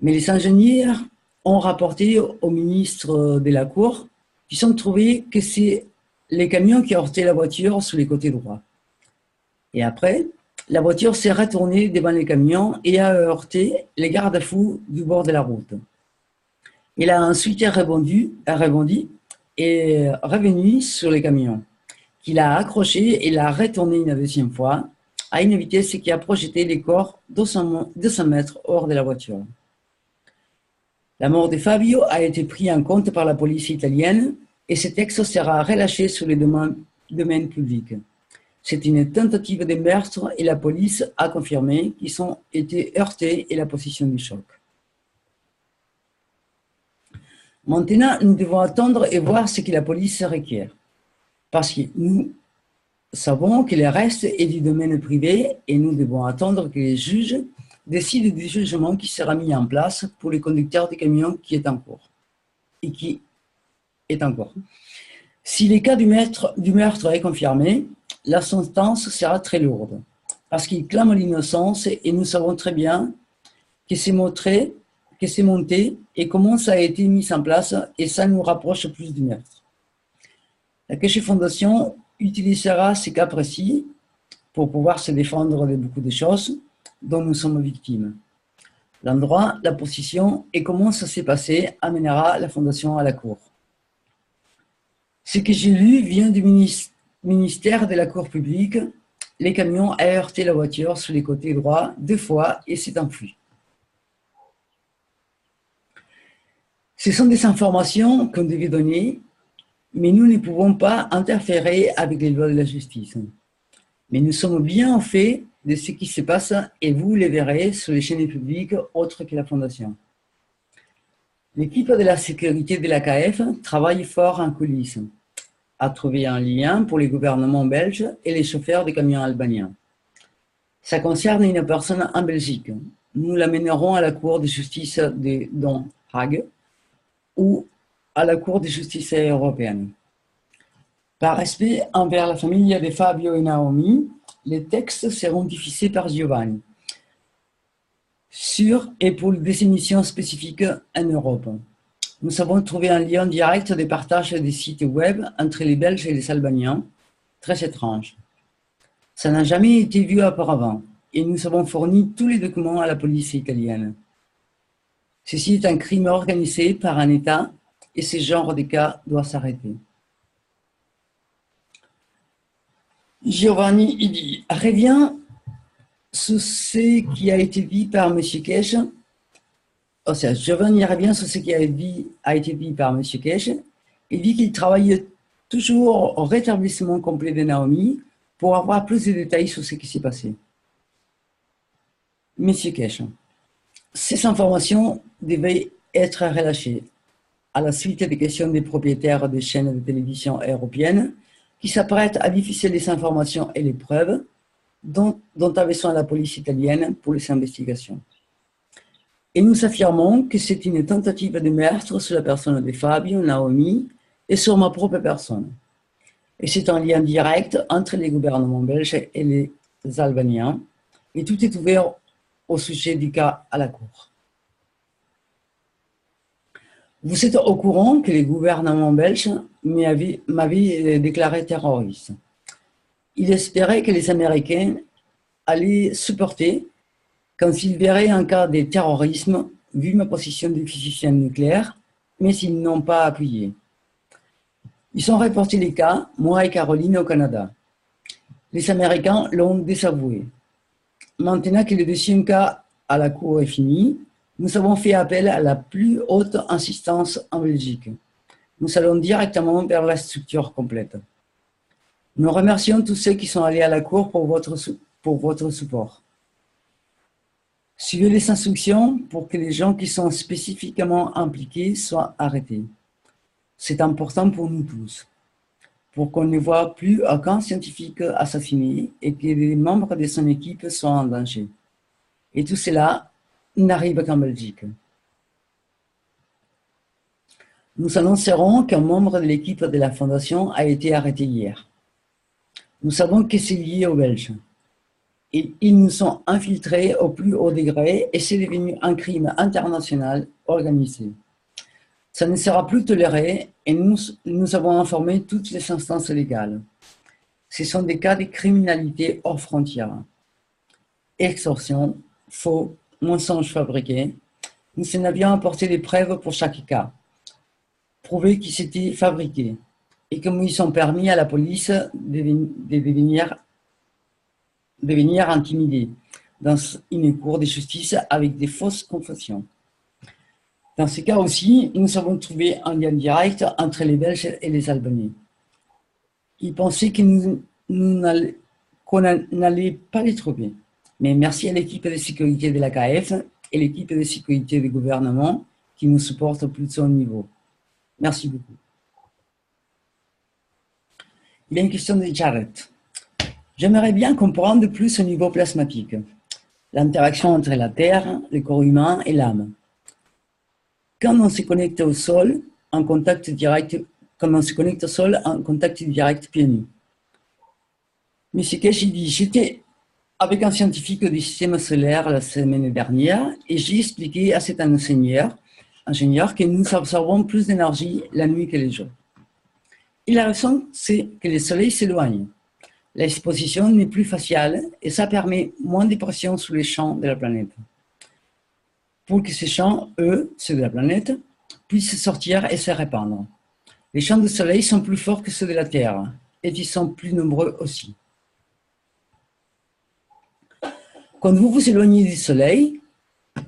Mais les ingénieurs ont rapporté au ministre de la Cour qu'ils ont trouvé que c'est les camions qui heurtaient la voiture sur les côtés droits. Et après, la voiture s'est retournée devant les camions et a heurté les garde-fous du bord de la route. Il a ensuite rebondi et revenu sur les camions, qu'il a accroché et l'a retourné une deuxième fois à une vitesse qui a projeté les corps 200 mètres hors de la voiture. La mort de Fabio a été prise en compte par la police italienne et ce texte sera relâché sur le domaine public. C'est une tentative de meurtre et la police a confirmé qu'ils ont été heurtés et la position du choc. Maintenant, nous devons attendre et voir ce que la police requiert. Parce que nous savons que le reste est du domaine privé et nous devons attendre que les juges décident du jugement qui sera mis en place pour les conducteurs de camions qui est en cours. Et qui est en cours. Si le cas du meurtre est confirmé, la sentence sera très lourde. Parce qu'il clame l'innocence et nous savons très bien que c'est monté et comment ça a été mis en place et ça nous rapproche plus du meurtre. La Keshe Fondation utilisera ces cas précis pour pouvoir se défendre de beaucoup de choses dont nous sommes victimes. L'endroit, la position et comment ça s'est passé amènera la Fondation à la Cour. Ce que j'ai lu vient du ministère de la Cour publique. Les camions ont heurté la voiture sur les côtés droits 2 fois et s'est enfui. Ce sont des informations qu'on devait donner, mais nous ne pouvons pas interférer avec les lois de la justice. Mais nous sommes bien au fait de ce qui se passe et vous les verrez sur les chaînes publiques autres que la Fondation. L'équipe de la sécurité de l'AKF travaille fort en coulisses, à trouver un lien pour les gouvernements belges et les chauffeurs de camions albaniens. Ça concerne une personne en Belgique. Nous l'amènerons à la Cour de justice de Den Haag ou à la Cour de justice européenne. Par respect envers la famille de Fabio et Naomi, les textes seront diffusés par Giovanni. sur et pour des émissions spécifiques en Europe. Nous avons trouvé un lien direct de partage des sites web entre les Belges et les Albaniens, très étrange. Ça n'a jamais été vu auparavant et nous avons fourni tous les documents à la police italienne. Ceci est un crime organisé par un État et ce genre de cas doit s'arrêter. Giovanni il dit, revient sur ce qui a été dit par M. Kesh. Giovanni revient sur ce qui a été dit par M. Kesh et dit qu'il travaille toujours au rétablissement complet de Naomi pour avoir plus de détails sur ce qui s'est passé. M. Kesh, ces informations devaient être relâchées à la suite des questions des propriétaires des chaînes de télévision européennes qui s'apprêtent à diffuser les informations et les preuves dont a besoin la police italienne pour les investigations. Et nous affirmons que c'est une tentative de meurtre sur la personne de Fabio, Naomi et sur ma propre personne. Et c'est un lien direct entre les gouvernements belges et les Albaniens. Et tout est ouvert au sujet du cas à la Cour. Vous êtes au courant que les gouvernements belges m'avaient déclaré terroriste. Ils espéraient que les Américains allaient supporter quand ils verraient un cas de terrorisme, vu ma position de physicien nucléaire, mais ils n'ont pas appuyé. Ils ont reporté les cas, moi et Caroline, au Canada. Les Américains l'ont désavoué. Maintenant que le deuxième cas à la Cour est fini, nous avons fait appel à la plus haute instance en Belgique. Nous allons directement vers la structure complète. Nous remercions tous ceux qui sont allés à la Cour pour votre support. Suivez les instructions pour que les gens qui sont spécifiquement impliqués soient arrêtés. C'est important pour nous tous, pour qu'on ne voit plus aucun scientifique assassiné et que les membres de son équipe soient en danger. Et tout cela n'arrive qu'en Belgique. Nous annoncerons qu'un membre de l'équipe de la Fondation a été arrêté hier. Nous savons que c'est lié aux Belges. Ils nous sont infiltrés au plus haut degré et c'est devenu un crime international organisé. Ça ne sera plus toléré et nous avons informé toutes les instances légales. Ce sont des cas de criminalité hors frontières. Extorsion, faux, mensonges fabriqués. Nous en avions apporté des preuves pour chaque cas. Prouver qu'ils étaient fabriqués et comme ils ont permis à la police de devenir intimidés dans une cour de justice avec des fausses confessions. Dans ce cas aussi, nous avons trouvé un lien direct entre les Belges et les Albanais. Ils pensaient qu'on n'allait pas les trouver. Mais merci à l'équipe de sécurité de l'AKF et l'équipe de sécurité du gouvernement qui nous supportent au plus haut niveau. Merci beaucoup. Il y a une question de Jared. J'aimerais bien comprendre plus au niveau plasmatique, l'interaction entre la Terre, le corps humain et l'âme. Quand on se connecte au sol, en contact direct pieds nus. Mais ce que j'ai dit, j'étais avec un scientifique du système solaire la semaine dernière et j'ai expliqué à cet ingénieur que nous absorbons plus d'énergie la nuit que le jour. Et la raison, c'est que le soleil s'éloigne. L'exposition n'est plus faciale et ça permet moins de pression sur les champs de la planète. Pour que ces champs, eux, ceux de la planète, puissent sortir et se répandre. Les champs du soleil sont plus forts que ceux de la Terre et ils sont plus nombreux aussi. Quand vous vous éloignez du soleil,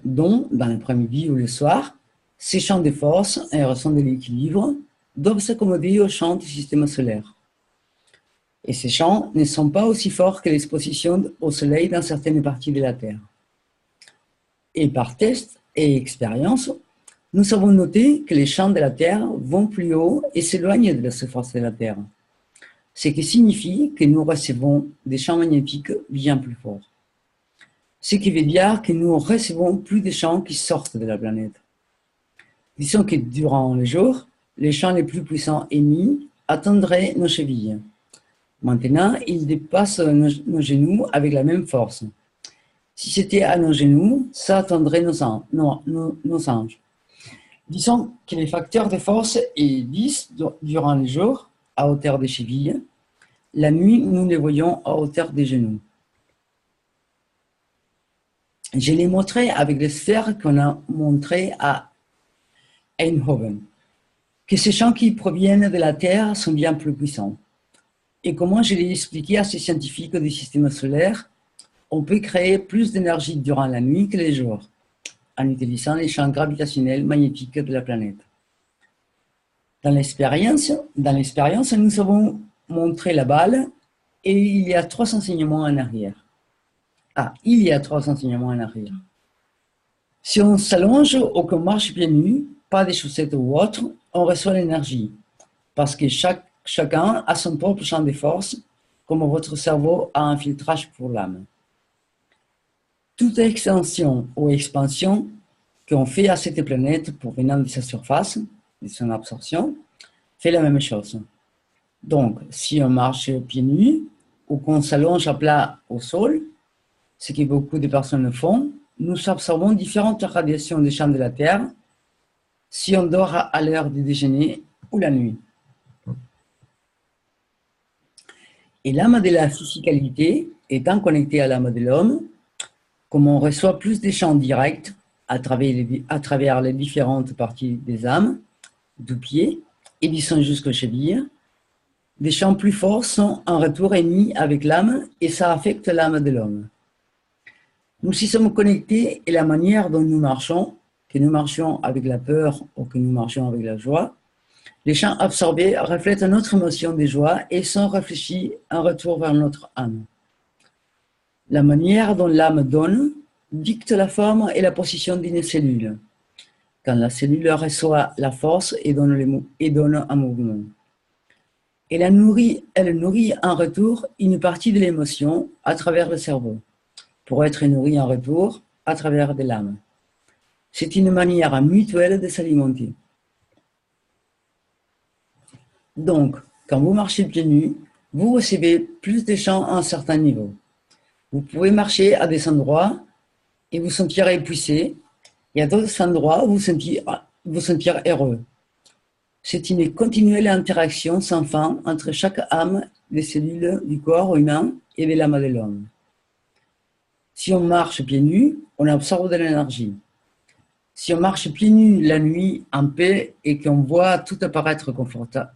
donc dans l'après-midi ou le soir, ces champs de force et raison de l'équilibre doivent s'accommoder aux champs du système solaire. Et ces champs ne sont pas aussi forts que l'exposition au soleil dans certaines parties de la Terre. Et par test et expérience, nous avons noté que les champs de la Terre vont plus haut et s'éloignent de la surface de la Terre, ce qui signifie que nous recevons des champs magnétiques bien plus forts. Ce qui veut dire que nous recevons plus de champs qui sortent de la planète. Disons que durant le jour, les champs les plus puissants émis atteindraient nos chevilles. Maintenant, ils dépassent nos genoux avec la même force. Si c'était à nos genoux, ça attendrait nos anges. Disons que les facteurs de force est 10 durant le jour, à hauteur des chevilles. La nuit, nous les voyons à hauteur des genoux. Je les montrais avec les sphères qu'on a montrées à Eindhoven, que ces champs qui proviennent de la Terre sont bien plus puissants. Et comment je l'ai expliqué à ces scientifiques du système solaire, on peut créer plus d'énergie durant la nuit que les jours, en utilisant les champs gravitationnels magnétiques de la planète. Dans l'expérience, nous avons montré la balle et il y a 3 enseignements en arrière. Il y a 3 enseignements en arrière. Si on s'allonge ou qu'on marche pieds nus, pas des chaussettes ou autre, on reçoit l'énergie. Parce que chacun a son propre champ de force, comme votre cerveau a un filtrage pour l'âme. Toute extension ou expansion qu'on fait à cette planète provenant de sa surface, de son absorption, fait la même chose. Donc, si on marche pieds nus ou qu'on s'allonge à plat au sol, ce que beaucoup de personnes font, nous absorbons différentes radiations des champs de la Terre si on dort à l'heure du déjeuner ou la nuit. Et l'âme de la physicalité étant connectée à l'âme de l'homme, comme on reçoit plus de champs directs à travers les différentes parties des âmes, du pied et descend jusqu'aux chevilles, des champs plus forts sont en retour émis avec l'âme et ça affecte l'âme de l'homme. Nous y sommes connectés et la manière dont nous marchons, que nous marchions avec la peur ou que nous marchions avec la joie, les champs absorbés reflètent notre émotion de joie et sont réfléchis en retour vers notre âme. La manière dont l'âme donne dicte la forme et la position d'une cellule, quand la cellule reçoit la force et donne un mouvement. Elle nourrit en retour une partie de l'émotion à travers le cerveau, pour être nourrie en retour à travers de l'âme. C'est une manière mutuelle de s'alimenter. Donc, quand vous marchez pieds nus, vous recevez plus de champs à un certain niveau. Vous pouvez marcher à des endroits et vous sentir épuisé, et à d'autres endroits où vous sentir heureux. C'est une continuelle interaction sans fin entre chaque âme des cellules du corps humain et de l'âme de l'homme. Si on marche pieds nus, on absorbe de l'énergie. Si on marche pieds nus la nuit en paix et qu'on voit tout apparaître confortable,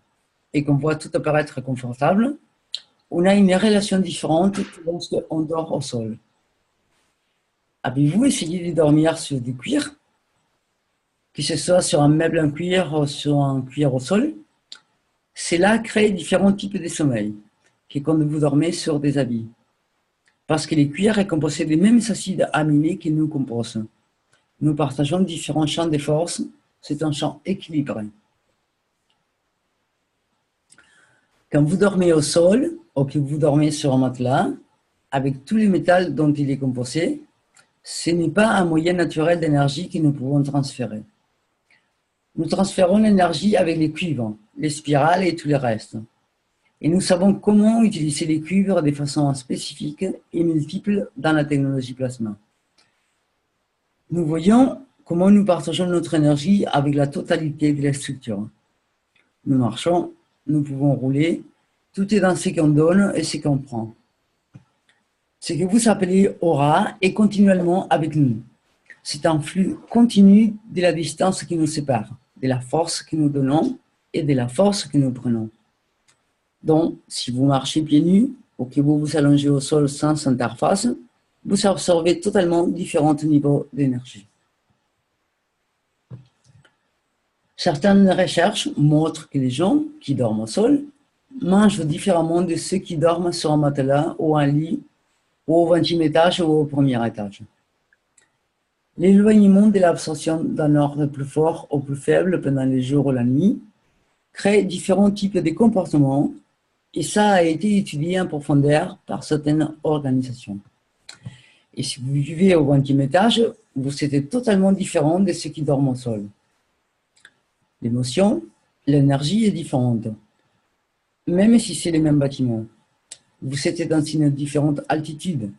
on a une relation différente que lorsqu'on dort au sol. Avez-vous essayé de dormir sur du cuir? Que ce soit sur un meuble en cuir ou sur un cuir au sol? Cela crée différents types de sommeil que quand vous dormez sur des habits. Parce que le cuir est composé des mêmes acides aminés qui nous composent. Nous partageons différents champs de force, c'est un champ équilibré. Quand vous dormez au sol ou que vous dormez sur un matelas, avec tous les métaux dont il est composé, ce n'est pas un moyen naturel d'énergie que nous pouvons transférer. Nous transférons l'énergie avec les cuivres, les spirales et tout le reste. Et nous savons comment utiliser les cuivres de façon spécifique et multiple dans la technologie plasma. Nous voyons comment nous partageons notre énergie avec la totalité de la structure. Nous marchons, nous pouvons rouler, tout est dans ce qu'on donne et ce qu'on prend. Ce que vous appelez aura est continuellement avec nous. C'est un flux continu de la distance qui nous sépare, de la force que nous donnons et de la force que nous prenons. Donc, si vous marchez pieds nus ou que vous vous allongez au sol sans interface, vous absorbez totalement différents niveaux d'énergie. Certaines recherches montrent que les gens qui dorment au sol mangent différemment de ceux qui dorment sur un matelas ou un lit ou au 20e étage ou au premier étage. L'éloignement de l'absorption d'un ordre plus fort ou plus faible pendant les jours ou la nuit crée différents types de comportements et ça a été étudié en profondeur par certaines organisations. Et si vous vivez au 20e étage, vous êtes totalement différent de ceux qui dorment au sol. L'émotion, l'énergie est différente, même si c'est le même bâtiment. Vous êtes dans une différente altitude,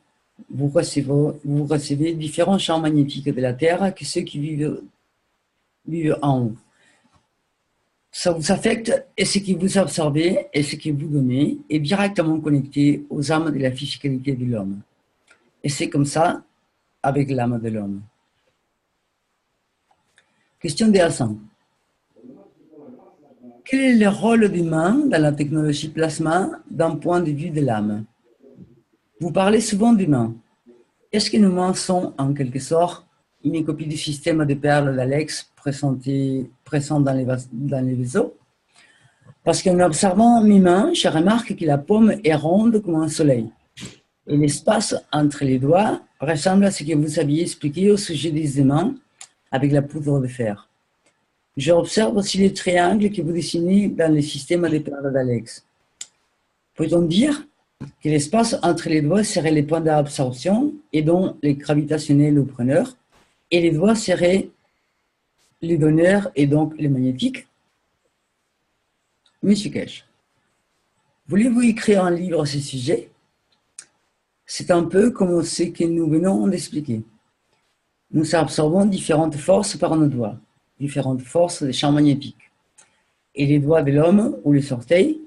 vous recevez différents champs magnétiques de la Terre que ceux qui vivent en haut. Ça vous affecte et ce que vous absorbez et ce que vous donnez est directement connecté aux âmes de la physicalité de l'homme. Et c'est comme ça avec l'âme de l'homme. Question de Hassan. Quel est le rôle d'humain dans la technologie plasma d'un point de vue de l'âme? Vous parlez souvent d'humains. Est-ce que nous humains sont, en quelque sorte, une copie du système de perles d'Alex présent dans les vaisseaux? Parce qu'en observant l'humain, je remarque que la paume est ronde comme un soleil. Et l'espace entre les doigts ressemble à ce que vous aviez expliqué au sujet des humains avec la poudre de fer. J'observe aussi les triangles que vous dessinez dans le système de perles d'Alex. Peut-on dire que l'espace entre les doigts serait les points d'absorption et dont les gravitationnels le preneur, et les doigts seraient les donneurs et donc les magnétiques? Monsieur Kesh, voulez-vous écrire un livre à ce sujet? C'est un peu comme ce que nous venons d'expliquer. Nous absorbons différentes forces par nos doigts, différentes forces des champs magnétiques. Et les doigts de l'homme ou les orteils,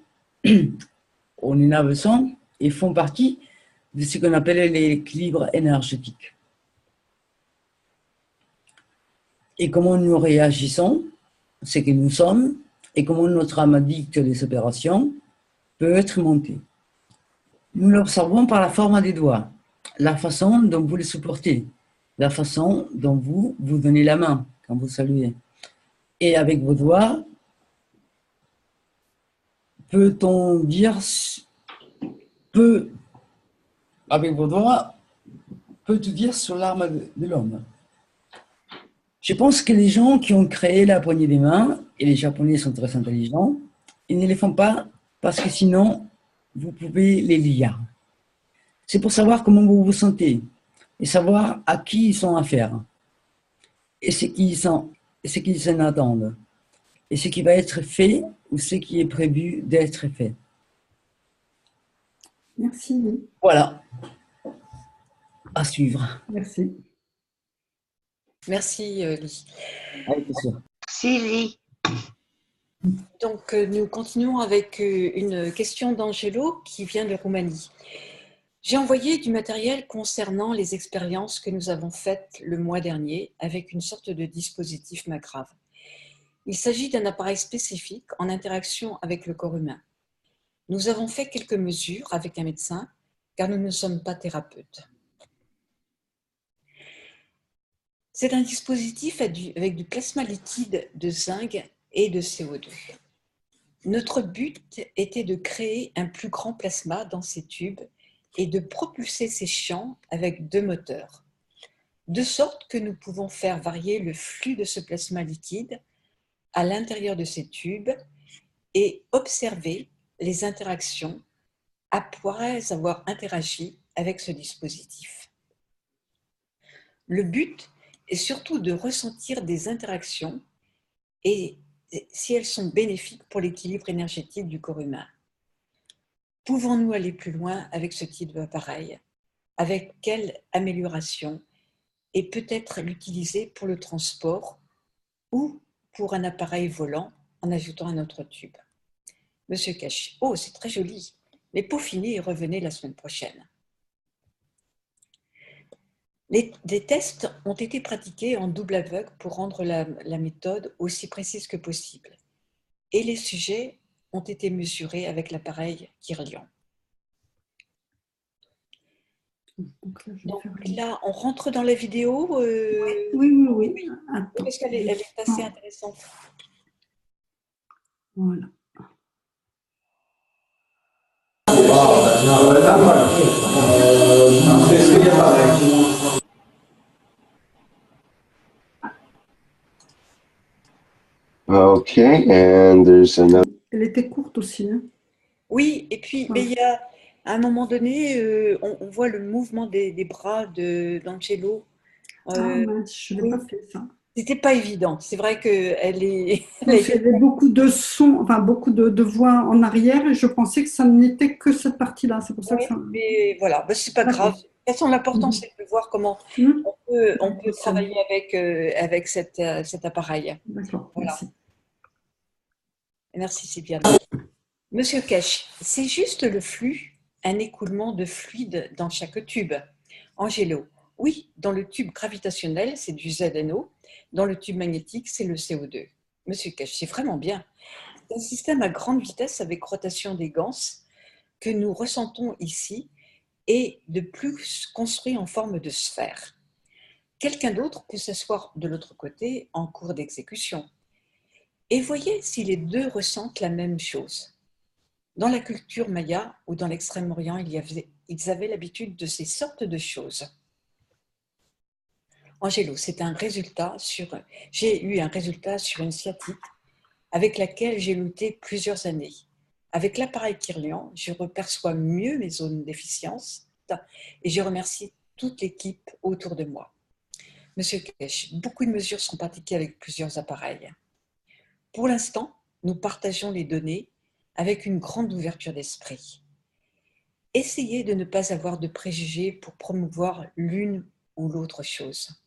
on en a besoin et font partie de ce qu'on appelle l'équilibre énergétique. Et comment nous réagissons, ce que nous sommes, et comment notre âme dicte les opérations, peut être monté. Nous l'observons par la forme des doigts, la façon dont vous les supportez, la façon dont vous donnez la main quand vous saluez. Et avec vos doigts, peut-on dire, avec vos doigts, peut-on dire sur l'âme de l'homme? Je pense que les gens qui ont créé la poignée des mains, et les Japonais sont très intelligents, ils ne les font pas parce que sinon, vous pouvez les lire. C'est pour savoir comment vous vous sentez et savoir à qui ils sont affaire et ce qu'ils en attendent et ce qui va être fait ou ce qui est prévu d'être fait. Merci. Voilà. À suivre. Merci. Merci, Lee. Avec plaisir. Merci, Lee. Donc, nous continuons avec une question d'Angelo qui vient de Roumanie. J'ai envoyé du matériel concernant les expériences que nous avons faites le mois dernier avec une sorte de dispositif Magrave. Il s'agit d'un appareil spécifique en interaction avec le corps humain. Nous avons fait quelques mesures avec un médecin car nous ne sommes pas thérapeutes. C'est un dispositif avec du plasma liquide de zinc et de CO2. Notre but était de créer un plus grand plasma dans ces tubes et de propulser ces champs avec 2 moteurs, de sorte que nous pouvons faire varier le flux de ce plasma liquide à l'intérieur de ces tubes et observer les interactions après avoir interagi avec ce dispositif. Le but est surtout de ressentir des interactions et si elles sont bénéfiques pour l'équilibre énergétique du corps humain. Pouvons-nous aller plus loin avec ce type d'appareil? Avec quelle amélioration? Et peut-être l'utiliser pour le transport ou pour un appareil volant en ajoutant un autre tube. Monsieur Caché, oh, c'est très joli, mais peaufinez et revenez la semaine prochaine. Des tests ont été pratiqués en double aveugle pour rendre la méthode aussi précise que possible. Et les sujets ont été mesurés avec l'appareil Kirlian. Donc là, on rentre dans la vidéo. Oui. Parce qu'elle est assez intéressante. Voilà. Okay, and there's another. Elle était courte aussi. Hein. Oui, et puis, mais il y a, à un moment donné, on voit le mouvement des bras d'Angelo. Mince, je n'ai pas fait ça. C'était pas évident. C'est vrai qu'elle est. Il y avait beaucoup de sons, enfin beaucoup de voix en arrière et je pensais que ça n'était que cette partie-là. C'est pour ça que ça. Mais voilà, c'est pas grave. toute façon, l'important, c'est de voir comment Mhm. on peut travailler avec cet appareil. D'accord, Voilà. merci. Merci, Sylviane. Monsieur Kesch, c'est juste le flux, un écoulement de fluide dans chaque tube. Angelo, oui, dans le tube gravitationnel, c'est du ZNO. Dans le tube magnétique, c'est le CO2. Monsieur Kesch, c'est vraiment bien. C'est un système à grande vitesse avec rotation des ganses que nous ressentons ici et de plus construit en forme de sphère. Quelqu'un d'autre peut s'asseoir de l'autre côté en cours d'exécution. Et voyez si les deux ressentent la même chose. Dans la culture maya ou dans l'Extrême-Orient, ils avaient l'habitude de ces sortes de choses. Angelo, j'ai eu un résultat sur une sciatique avec laquelle j'ai lutté plusieurs années. Avec l'appareil Kirlian, je reperçois mieux mes zones d'efficience et je remercie toute l'équipe autour de moi. Monsieur Kesch, beaucoup de mesures sont pratiquées avec plusieurs appareils. Pour l'instant, nous partageons les données avec une grande ouverture d'esprit. Essayez de ne pas avoir de préjugés pour promouvoir l'une ou l'autre chose.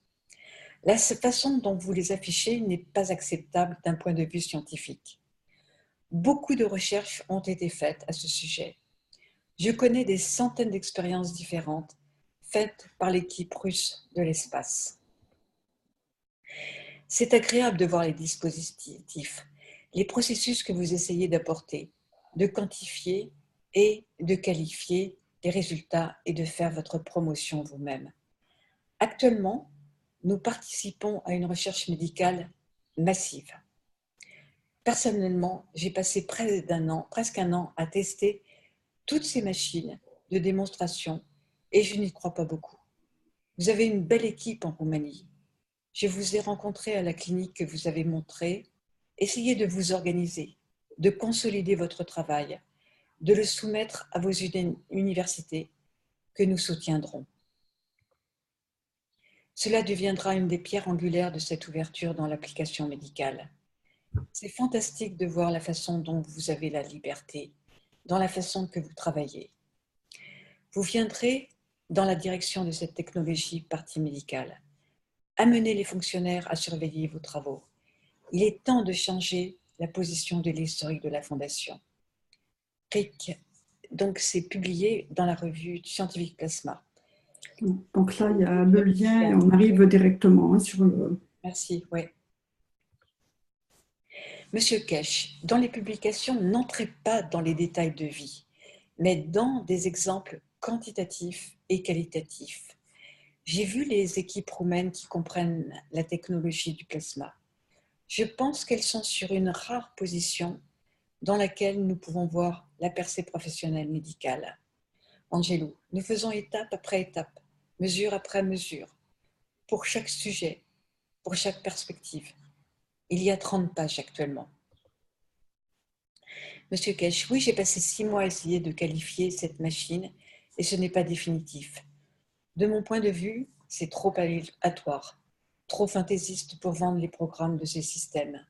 La façon dont vous les affichez n'est pas acceptable d'un point de vue scientifique. Beaucoup de recherches ont été faites à ce sujet. Je connais des centaines d'expériences différentes faites par l'équipe russe de l'espace. C'est agréable de voir les dispositifs, les processus que vous essayez d'apporter, de quantifier et de qualifier les résultats et de faire votre promotion vous-même. Actuellement, nous participons à une recherche médicale massive. Personnellement, j'ai passé presque un an à tester toutes ces machines de démonstration et je n'y crois pas beaucoup. Vous avez une belle équipe en Roumanie. Je vous ai rencontré à la clinique que vous avez montrée. Essayez de vous organiser, de consolider votre travail, de le soumettre à vos universités que nous soutiendrons. Cela deviendra une des pierres angulaires de cette ouverture dans l'application médicale. C'est fantastique de voir la façon dont vous avez la liberté, dans la façon que vous travaillez. Vous viendrez dans la direction de cette technologie partie médicale. Amenez les fonctionnaires à surveiller vos travaux. Il est temps de changer la position de l'historique de la Fondation. Rick, donc c'est publié dans la revue Scientific Plasma. Donc là, il y a le lien et on arrive directement sur le... Merci, oui. Monsieur Kesch, dans les publications, n'entrez pas dans les détails de vie, mais dans des exemples quantitatifs et qualitatifs. J'ai vu les équipes roumaines qui comprennent la technologie du plasma. Je pense qu'elles sont sur une rare position dans laquelle nous pouvons voir la percée professionnelle médicale. Angelo, nous faisons étape après étape, mesure après mesure, pour chaque sujet, pour chaque perspective. Il y a 30 pages actuellement. Monsieur Kesch, oui, j'ai passé 6 mois à essayer de qualifier cette machine et ce n'est pas définitif. De mon point de vue, c'est trop aléatoire, trop fantaisiste pour vendre les programmes de ces systèmes.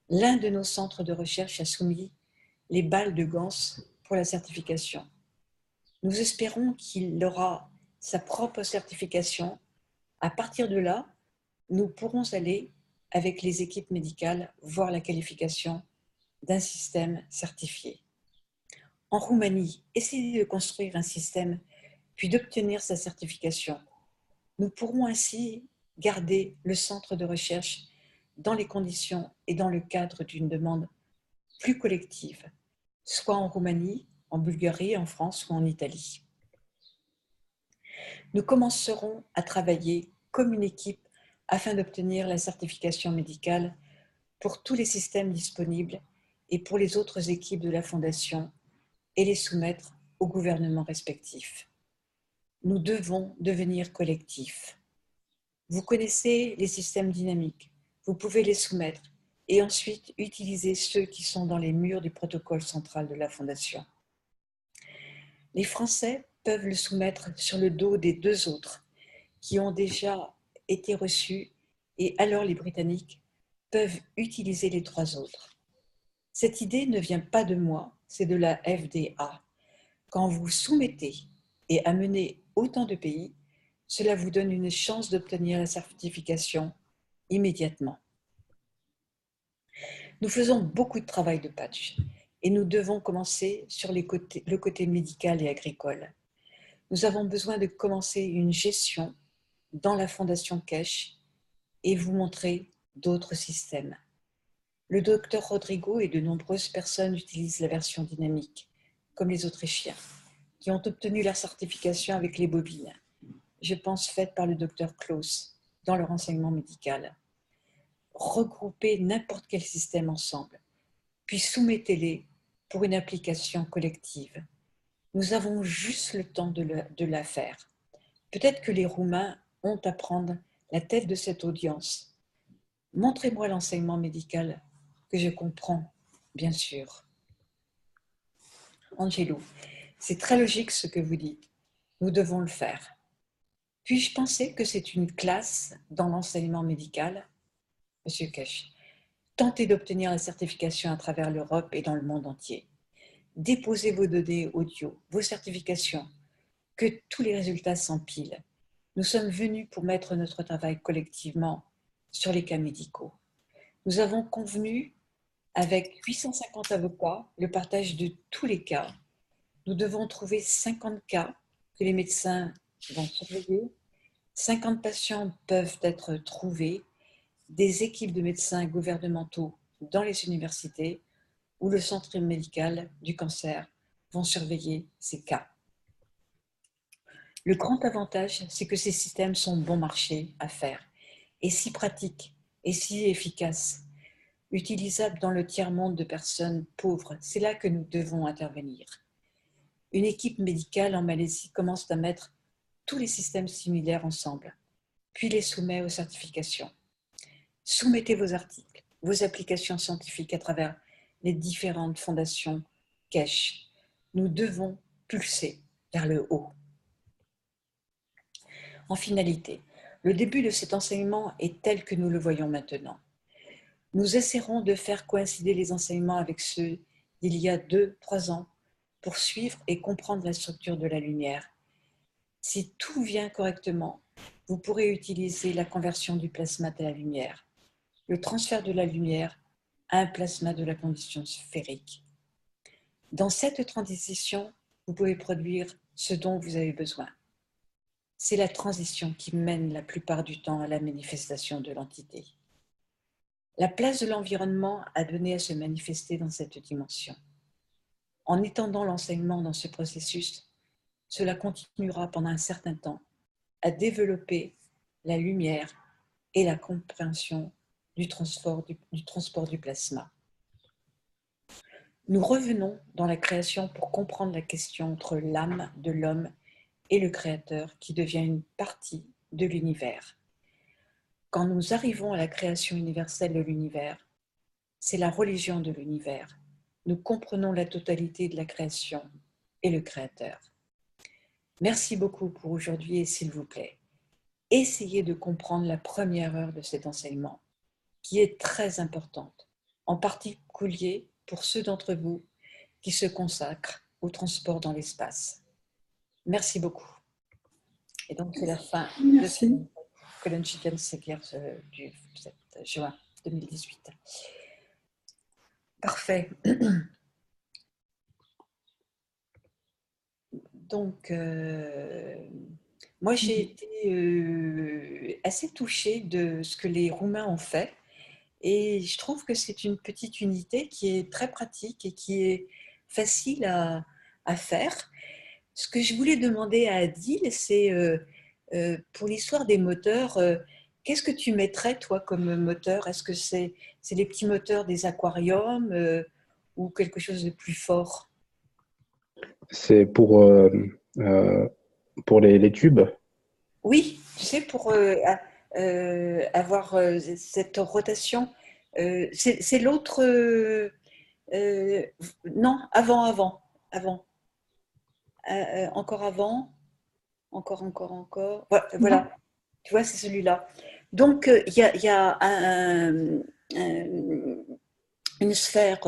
L'un de nos centres de recherche a soumis les balles de Gans pour la certification. Nous espérons qu'il aura sa propre certification. À partir de là, nous pourrons aller, avec les équipes médicales, voir la qualification d'un système certifié. En Roumanie, essayez de construire un système, puis d'obtenir sa certification. Nous pourrons ainsi garder le centre de recherche dans les conditions et dans le cadre d'une demande plus collective, soit en Roumanie, en Bulgarie, en France ou en Italie. Nous commencerons à travailler comme une équipe afin d'obtenir la certification médicale pour tous les systèmes disponibles et pour les autres équipes de la Fondation et les soumettre aux gouvernements respectifs. Nous devons devenir collectifs. Vous connaissez les systèmes dynamiques, vous pouvez les soumettre et ensuite utiliser ceux qui sont dans les murs du protocole central de la Fondation. Les Français peuvent le soumettre sur le dos des 2 autres qui ont déjà été reçus et alors les Britanniques peuvent utiliser les 3 autres. Cette idée ne vient pas de moi, c'est de la FDA. Quand vous soumettez et amenez autant de pays, cela vous donne une chance d'obtenir la certification immédiatement. Nous faisons beaucoup de travail de patch et nous devons commencer sur le côté médical et agricole. Nous avons besoin de commencer une gestion dans la fondation Keshe et vous montrer d'autres systèmes. Le docteur Rodrigo et de nombreuses personnes utilisent la version dynamique, comme les Autrichiens, qui ont obtenu leur certification avec les bobines, je pense faite par le docteur Klaus dans leur enseignement médical. Regroupez n'importe quel système ensemble, puis soumettez-les pour une application collective. Nous avons juste le temps de la faire. Peut-être que les Roumains ont à prendre la tête de cette audience. Montrez-moi l'enseignement médical que je comprends, bien sûr. Angelo, c'est très logique ce que vous dites. Nous devons le faire. Puis-je penser que c'est une classe dans l'enseignement médical? Monsieur Keshe, tentez d'obtenir la certification à travers l'Europe et dans le monde entier. Déposez vos données audio, vos certifications, que tous les résultats s'empilent. Nous sommes venus pour mettre notre travail collectivement sur les cas médicaux. Nous avons convenu avec 850 avocats le partage de tous les cas. Nous devons trouver 50 cas que les médecins vont surveiller. 50 patients peuvent être trouvés, des équipes de médecins gouvernementaux dans les universités ou le centre médical du cancer vont surveiller ces cas. Le grand avantage, c'est que ces systèmes sont bon marché à faire et si pratiques et si efficaces, utilisables dans le tiers-monde de personnes pauvres. C'est là que nous devons intervenir. Une équipe médicale en Malaisie commence à mettre tous les systèmes similaires ensemble, puis les soumet aux certifications. Soumettez vos articles, vos applications scientifiques à travers les différentes fondations Keshe. Nous devons pulser vers le haut. En finalité, le début de cet enseignement est tel que nous le voyons maintenant. Nous essaierons de faire coïncider les enseignements avec ceux d'il y a 2-3 ans pour suivre et comprendre la structure de la lumière. Si tout vient correctement, vous pourrez utiliser la conversion du plasma à la lumière, le transfert de la lumière à un plasma de la condition sphérique. Dans cette transition, vous pouvez produire ce dont vous avez besoin. C'est la transition qui mène la plupart du temps à la manifestation de l'entité. La place de l'environnement a donné à se manifester dans cette dimension. En étendant l'enseignement dans ce processus, cela continuera pendant un certain temps à développer la lumière et la compréhension du transport du plasma. Nous revenons dans la création pour comprendre la question entre l'âme de l'homme et le Créateur qui devient une partie de l'univers. Quand nous arrivons à la création universelle de l'univers, c'est la religion de l'univers. Nous comprenons la totalité de la création et le Créateur. Merci beaucoup pour aujourd'hui et s'il vous plaît, essayez de comprendre la première heure de cet enseignement qui est très importante, en particulier pour ceux d'entre vous qui se consacrent au transport dans l'espace. Merci beaucoup. Et donc, c'est la fin de ce Colin Chicken Sekier du 7 juin 2018. Parfait. Donc, moi, j'ai été assez touchée de ce que les Roumains ont fait. Et je trouve que c'est une petite unité qui est très pratique et qui est facile à faire. Ce que je voulais demander à Adil, c'est pour l'histoire des moteurs, qu'est-ce que tu mettrais toi comme moteur? Est-ce que c'est les petits moteurs des aquariums ou quelque chose de plus fort? C'est pour les tubes. Oui, tu sais, pour avoir cette rotation. C'est l'autre... non, avant. Encore avant. Encore. Voilà. Tu vois, c'est celui-là. Donc, il y a une sphère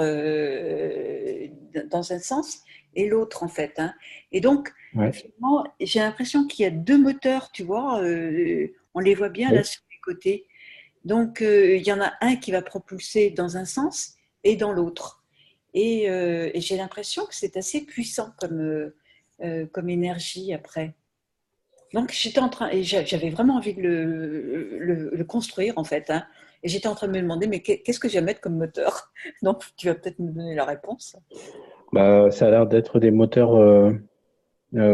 dans un sens et l'autre, en fait. Hein. Et donc, Ouais. Finalement, j'ai l'impression qu'il y a deux moteurs, tu vois, on les voit bien Oui. là sur les côtés. Donc, il y en a un qui va propulser dans un sens et dans l'autre. Et j'ai l'impression que c'est assez puissant comme énergie après. Donc, j'étais en train, et j'avais vraiment envie de le construire en fait, hein. Et j'étais en train de me demander, mais qu'est-ce que je vais mettre comme moteur? Donc, tu vas peut-être me donner la réponse. Bah, ça a l'air d'être des moteurs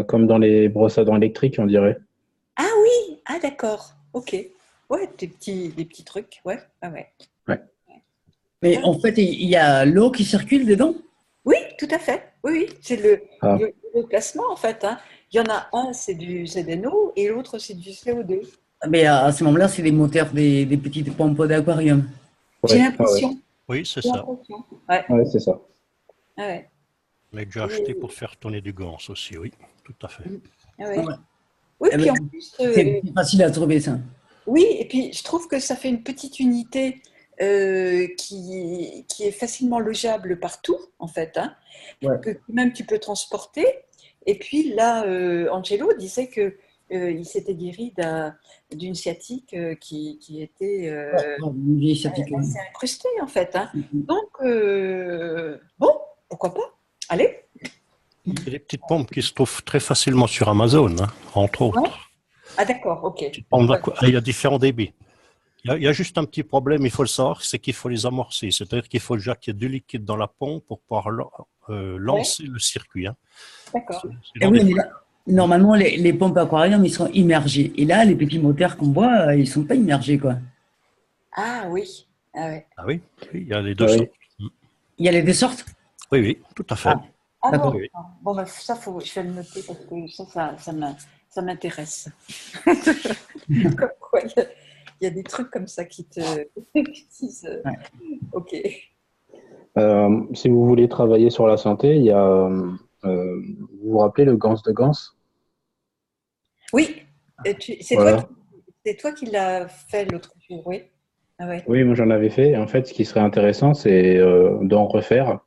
comme dans les brosses à dents électriques, on dirait. Ah oui, ah d'accord, ok. Ouais, des petits trucs, ouais, ah ouais. Ouais. Mais Ah, en fait, il y a l'eau qui circule dedans. oui, tout à fait. Oui, oui, c'est Ah, le placement en fait, hein. Il y en a un, c'est du ZNO et l'autre, c'est du CO2. Mais à ce moment-là, c'est des moteurs des petites pompes d'aquarium. J'ai ouais, ouais, ouais. l'impression. Oui, c'est J'ai ça. l'impression. Ouais, Ouais, c'est ça. ouais. On l'a déjà acheté pour faire tourner du gans aussi, oui, tout à fait. Ah ouais. Ouais. Oui, Eh puis ben, en plus, c'est facile à trouver ça. oui, et puis je trouve que ça fait une petite unité qui est facilement logeable partout, en fait, hein, Ouais. que même tu peux transporter. Et puis là, Angelo disait que il s'était guéri d'une sciatique qui était Une vieille sciatique. assez incrustée, en fait, hein. Donc, bon, pourquoi pas? Allez. Il y a des petites pompes qui se trouvent très facilement sur Amazon, hein, entre autres. Ouais. Ah d'accord, ok. Petites pompes il y a différents débits. Il y a juste un petit problème, il faut le savoir, c'est qu'il faut les amorcer. C'est-à-dire qu'il faut déjà qu'il y ait du liquide dans la pompe pour pouvoir lancer le circuit, hein. D'accord. C'est Et dans oui, des- mais là, normalement, les pompes aquarium, ils sont immergés. Et là, les petits moteurs qu'on voit, ils sont pas immergés, quoi. Ah oui. Ah, ouais. Ah oui, oui, il y a les deux Ah oui. sortes. Il y a les deux sortes. Oui, oui, tout à fait. Ah. Ah D'accord. bon, Oui. bon bah, ça je vais le noter parce que ça m'intéresse. Comme quoi, il y a des trucs comme ça qui te qui disent, Ouais. ok. Si vous voulez travailler sur la santé, il y a, vous vous rappelez le Gans de Gans? Oui, Voilà. c'est toi qui l'as fait l'autre jour, oui. Ah ouais. Oui, moi j'en avais fait. En fait, ce qui serait intéressant, c'est d'en refaire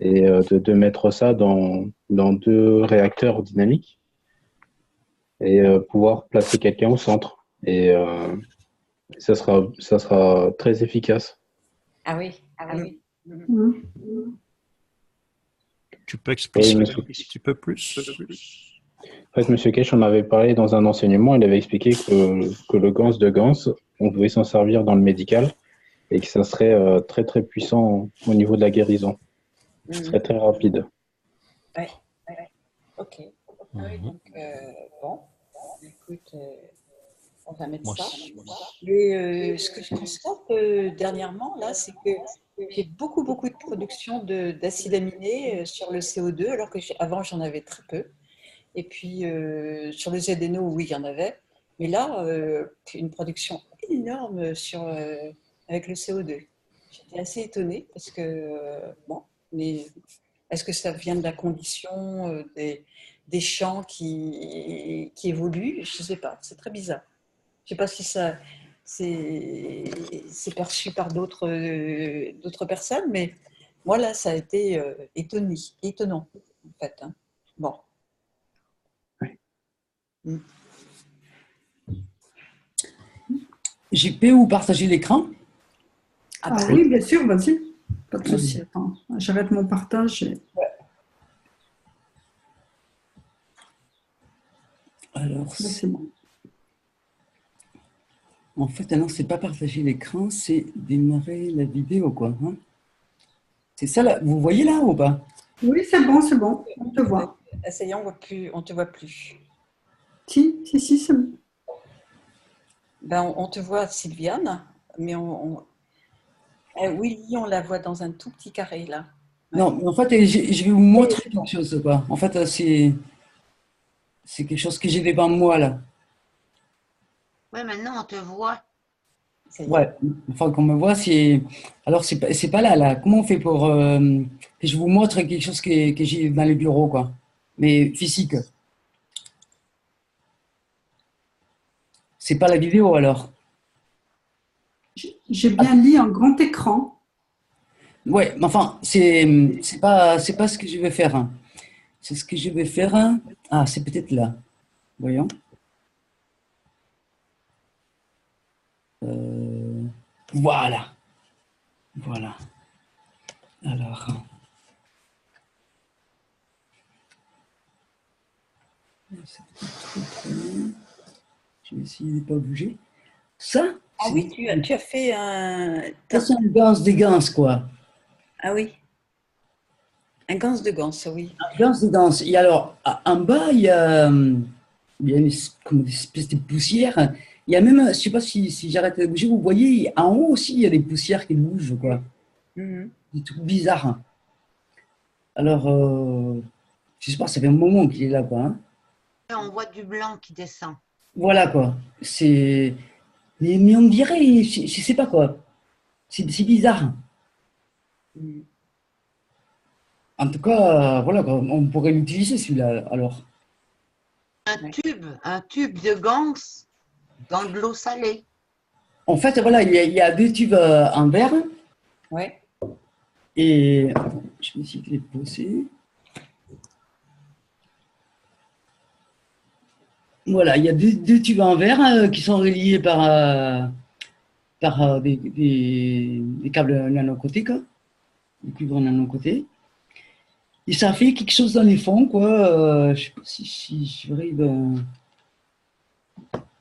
et de mettre ça dans deux réacteurs dynamiques et pouvoir placer quelqu'un au centre. Et ça sera très efficace. Ah oui, ah oui. Mhm. Tu peux Oui, expliquer monsieur. un petit peu plus? En fait, Monsieur Kesh en avait parlé dans un enseignement. Il avait expliqué que le Gans de Gans, on pouvait s'en servir dans le médical et que ça serait très très puissant au niveau de la guérison. Ce serait très rapide. Ouais, ouais. Ok. Ah oui, Mhm. donc bon, écoute, on va mettre Moi, ça. c'est- Mais ce que je constate dernièrement, là, c'est que j'ai beaucoup de production d'acides aminés sur le CO2, alors que avant, j'en avais très peu. Et puis, sur le ZNO, oui, il y en avait. Mais là, une production énorme avec le CO2. J'étais assez étonnée parce que, bon, mais est-ce que ça vient de la condition des champs qui évoluent? Je ne sais pas, c'est très bizarre. Je ne sais pas si ça c'est perçu par d'autres personnes, mais moi là, ça a été étonnant en fait, hein. Bon. Mm. J'ai pu vous partager l'écran. Ah Ah bah oui, bien sûr, vas-y. Pas de Oui. souci. Attends, j'arrête mon partage. Alors, Là, c'est bon. en fait, alors, c'est pas partager l'écran, c'est démarrer la vidéo, quoi. Hein. C'est ça, là. Vous voyez là ou pas? Oui, c'est bon, on te voit. ça y est, on te voit plus. Si, c'est bon. Ben, on te voit, Sylviane, mais Willy, on la voit dans un tout petit carré là. Ouais. Non, mais en fait, je vais vous montrer quelque chose, quoi. En fait, c'est quelque chose que j'ai devant moi, là. Ouais, maintenant on te voit. Ça y est. Ouais, enfin, qu'on me voit, c'est... Alors, c'est pas là, là. Comment on fait pour que je vous montre quelque chose que j'ai dans le bureau, quoi. Mais physique. C'est pas la vidéo, alors. J'ai bien mis en grand écran. Ouais, mais enfin, c'est pas ce que je vais faire. Hein. c'est ce que je vais faire. Hein. Ah, c'est peut-être là. Voyons. Voilà. Voilà. Alors. Je vais essayer de ne pas bouger. Ça, Ah oui, tu as fait un... c'est un gans des gans, quoi. Ah oui, un gans de gans, oui. Un gans des gans. Et alors, en bas, il y a comme une espèce de poussière. Il y a même, je ne sais pas si j'arrête de bouger, vous voyez, en haut aussi, il y a des poussières qui bougent, quoi. Des trucs bizarres. Alors, je ne sais pas, ça fait un moment qu'il est là, quoi. Hein. On voit du blanc qui descend. Voilà, quoi. C'est... Mais on dirait, je ne sais pas, quoi. C'est bizarre. En tout cas, voilà, quoi. On pourrait l'utiliser, celui-là, alors. Un tube de gans dans de l'eau salée. En fait, voilà, il y a deux tubes en verre. Ouais. Et je vais essayer de les poser. Voilà, il y a deux tubes en verre qui sont reliés par des câbles nano-côtés, quoi. Des cuivres nano-côtés. Et ça fait quelque chose dans les fonds, quoi. Je ne sais pas si j'arrive.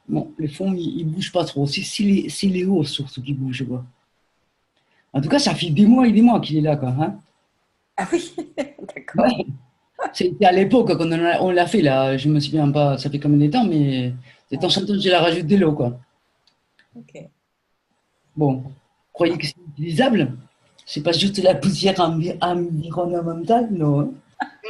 Bon, les fonds, ils ne bougent pas trop. C'est les hauts surtout qui bougent, quoi. En tout cas, ça fait des mois et des mois qu'il est là, quoi. Hein. Ah oui, d'accord. Ouais. C'était à l'époque quand on l'a fait, là. Je ne me souviens pas, ça fait combien de temps, mais de temps en temps, je la rajoute de l'eau, quoi. Ok. Bon, vous croyez que c'est utilisable? C'est pas juste la poussière environnementale, non? Hein.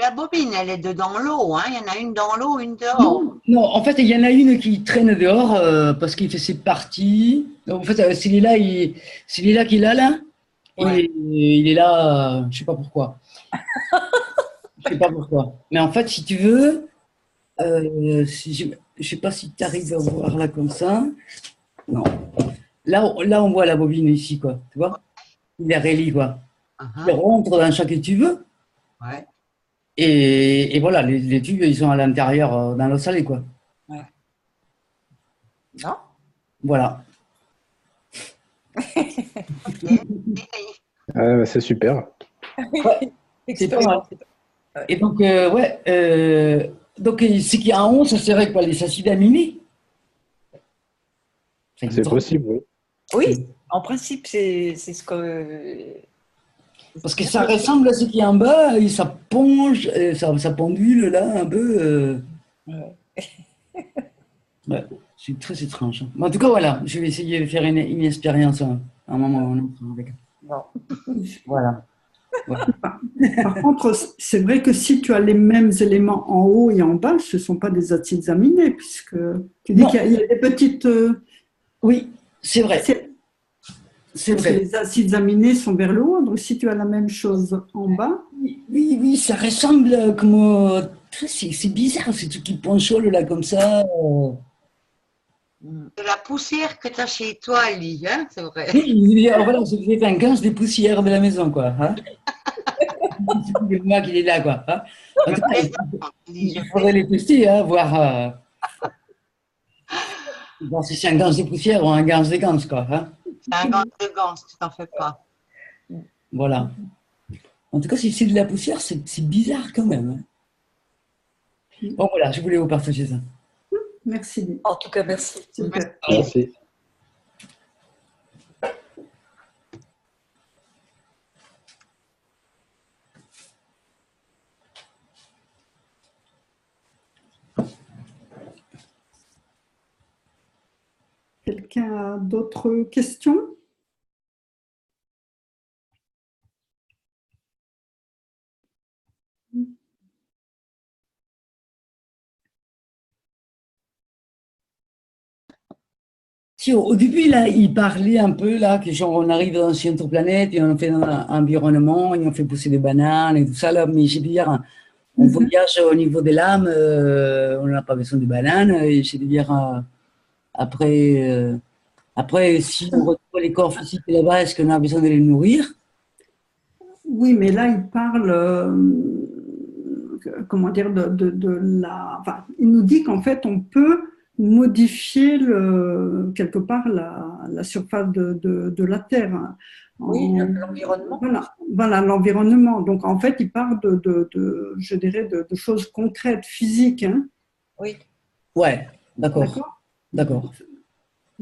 La bobine, elle est dans l'eau. Hein. Il y en a une dans l'eau, une dehors. Non, en fait, il y en a une qui traîne dehors parce qu'il fait ses parties. En fait, celui-là qui est là, Ouais. il est là, je sais pas pourquoi. Je sais pas pourquoi. Mais en fait, si tu veux, je sais pas si tu arrives à voir là comme ça. Non. Là, on voit la bobine ici, quoi. Tu vois? Il est relié, quoi. Il rentre dans chaque tube. Ouais. Et voilà, les tubes, ils sont à l'intérieur, dans l'eau salée, quoi. Ouais. Non? Voilà. C'est super. Ouais, c'est pas mal. Et donc, donc, ce qui est en haut, ça serait quoi? Les acides aminés? C'est possible, oui. Oui, en principe, c'est ce que... Parce que ça ressemble à ce qui est en bas, et ça ponge, ça pendule là un peu. Ouais, c'est très étrange. Mais en tout cas, voilà, je vais essayer de faire une expérience à un moment ou un autre avec. Bon. Voilà. Par contre, c'est vrai que si tu as les mêmes éléments en haut et en bas, ce ne sont pas des acides aminés, puisque tu dis qu'il y a des petites... Oui, c'est vrai. C'est Parce que les acides aminés sont vers le haut, donc si tu as la même chose en bas... Oui, ça ressemble comme... C'est bizarre, ces trucs qui ponchole là comme ça. C'est la poussière que tu as chez toi, Lee, hein, c'est vrai. Oui, voilà, j'ai fait un gaz de poussière de la maison, quoi. Hein. C'est moi qui est là, quoi. Hein. En tout cas, il faudrait les tester, hein, voir si c'est un gaz de poussière ou un gaz de gans, quoi. Hein. C'est un gant de gants, tu t'en fais pas. Voilà. En tout cas, si c'est de la poussière, c'est bizarre quand même. Hein. Bon, voilà, je voulais vous partager ça. Merci. En tout cas, merci. Super. Merci. Quelqu'un a d'autres questions? Si, au début, là, il parlait un peu, là, que genre, on arrive dans une autre planète et on fait un environnement et on fait pousser des bananes et tout ça, là, mais je veux dire, on voyage au niveau de l'âme, on n'a pas besoin de bananes, et je veux dire, après, si on retrouve les corps physiques là-bas, est-ce qu'on a besoin de les nourrir? Oui, mais là, il parle... comment dire, enfin, il nous dit qu'en fait, on peut modifier quelque part la surface de la Terre. Hein. Oui, l'environnement. Voilà, l'environnement. Donc, en fait, il parle je dirais, de choses concrètes, physiques. Hein. Oui. Ouais, d'accord. D'accord.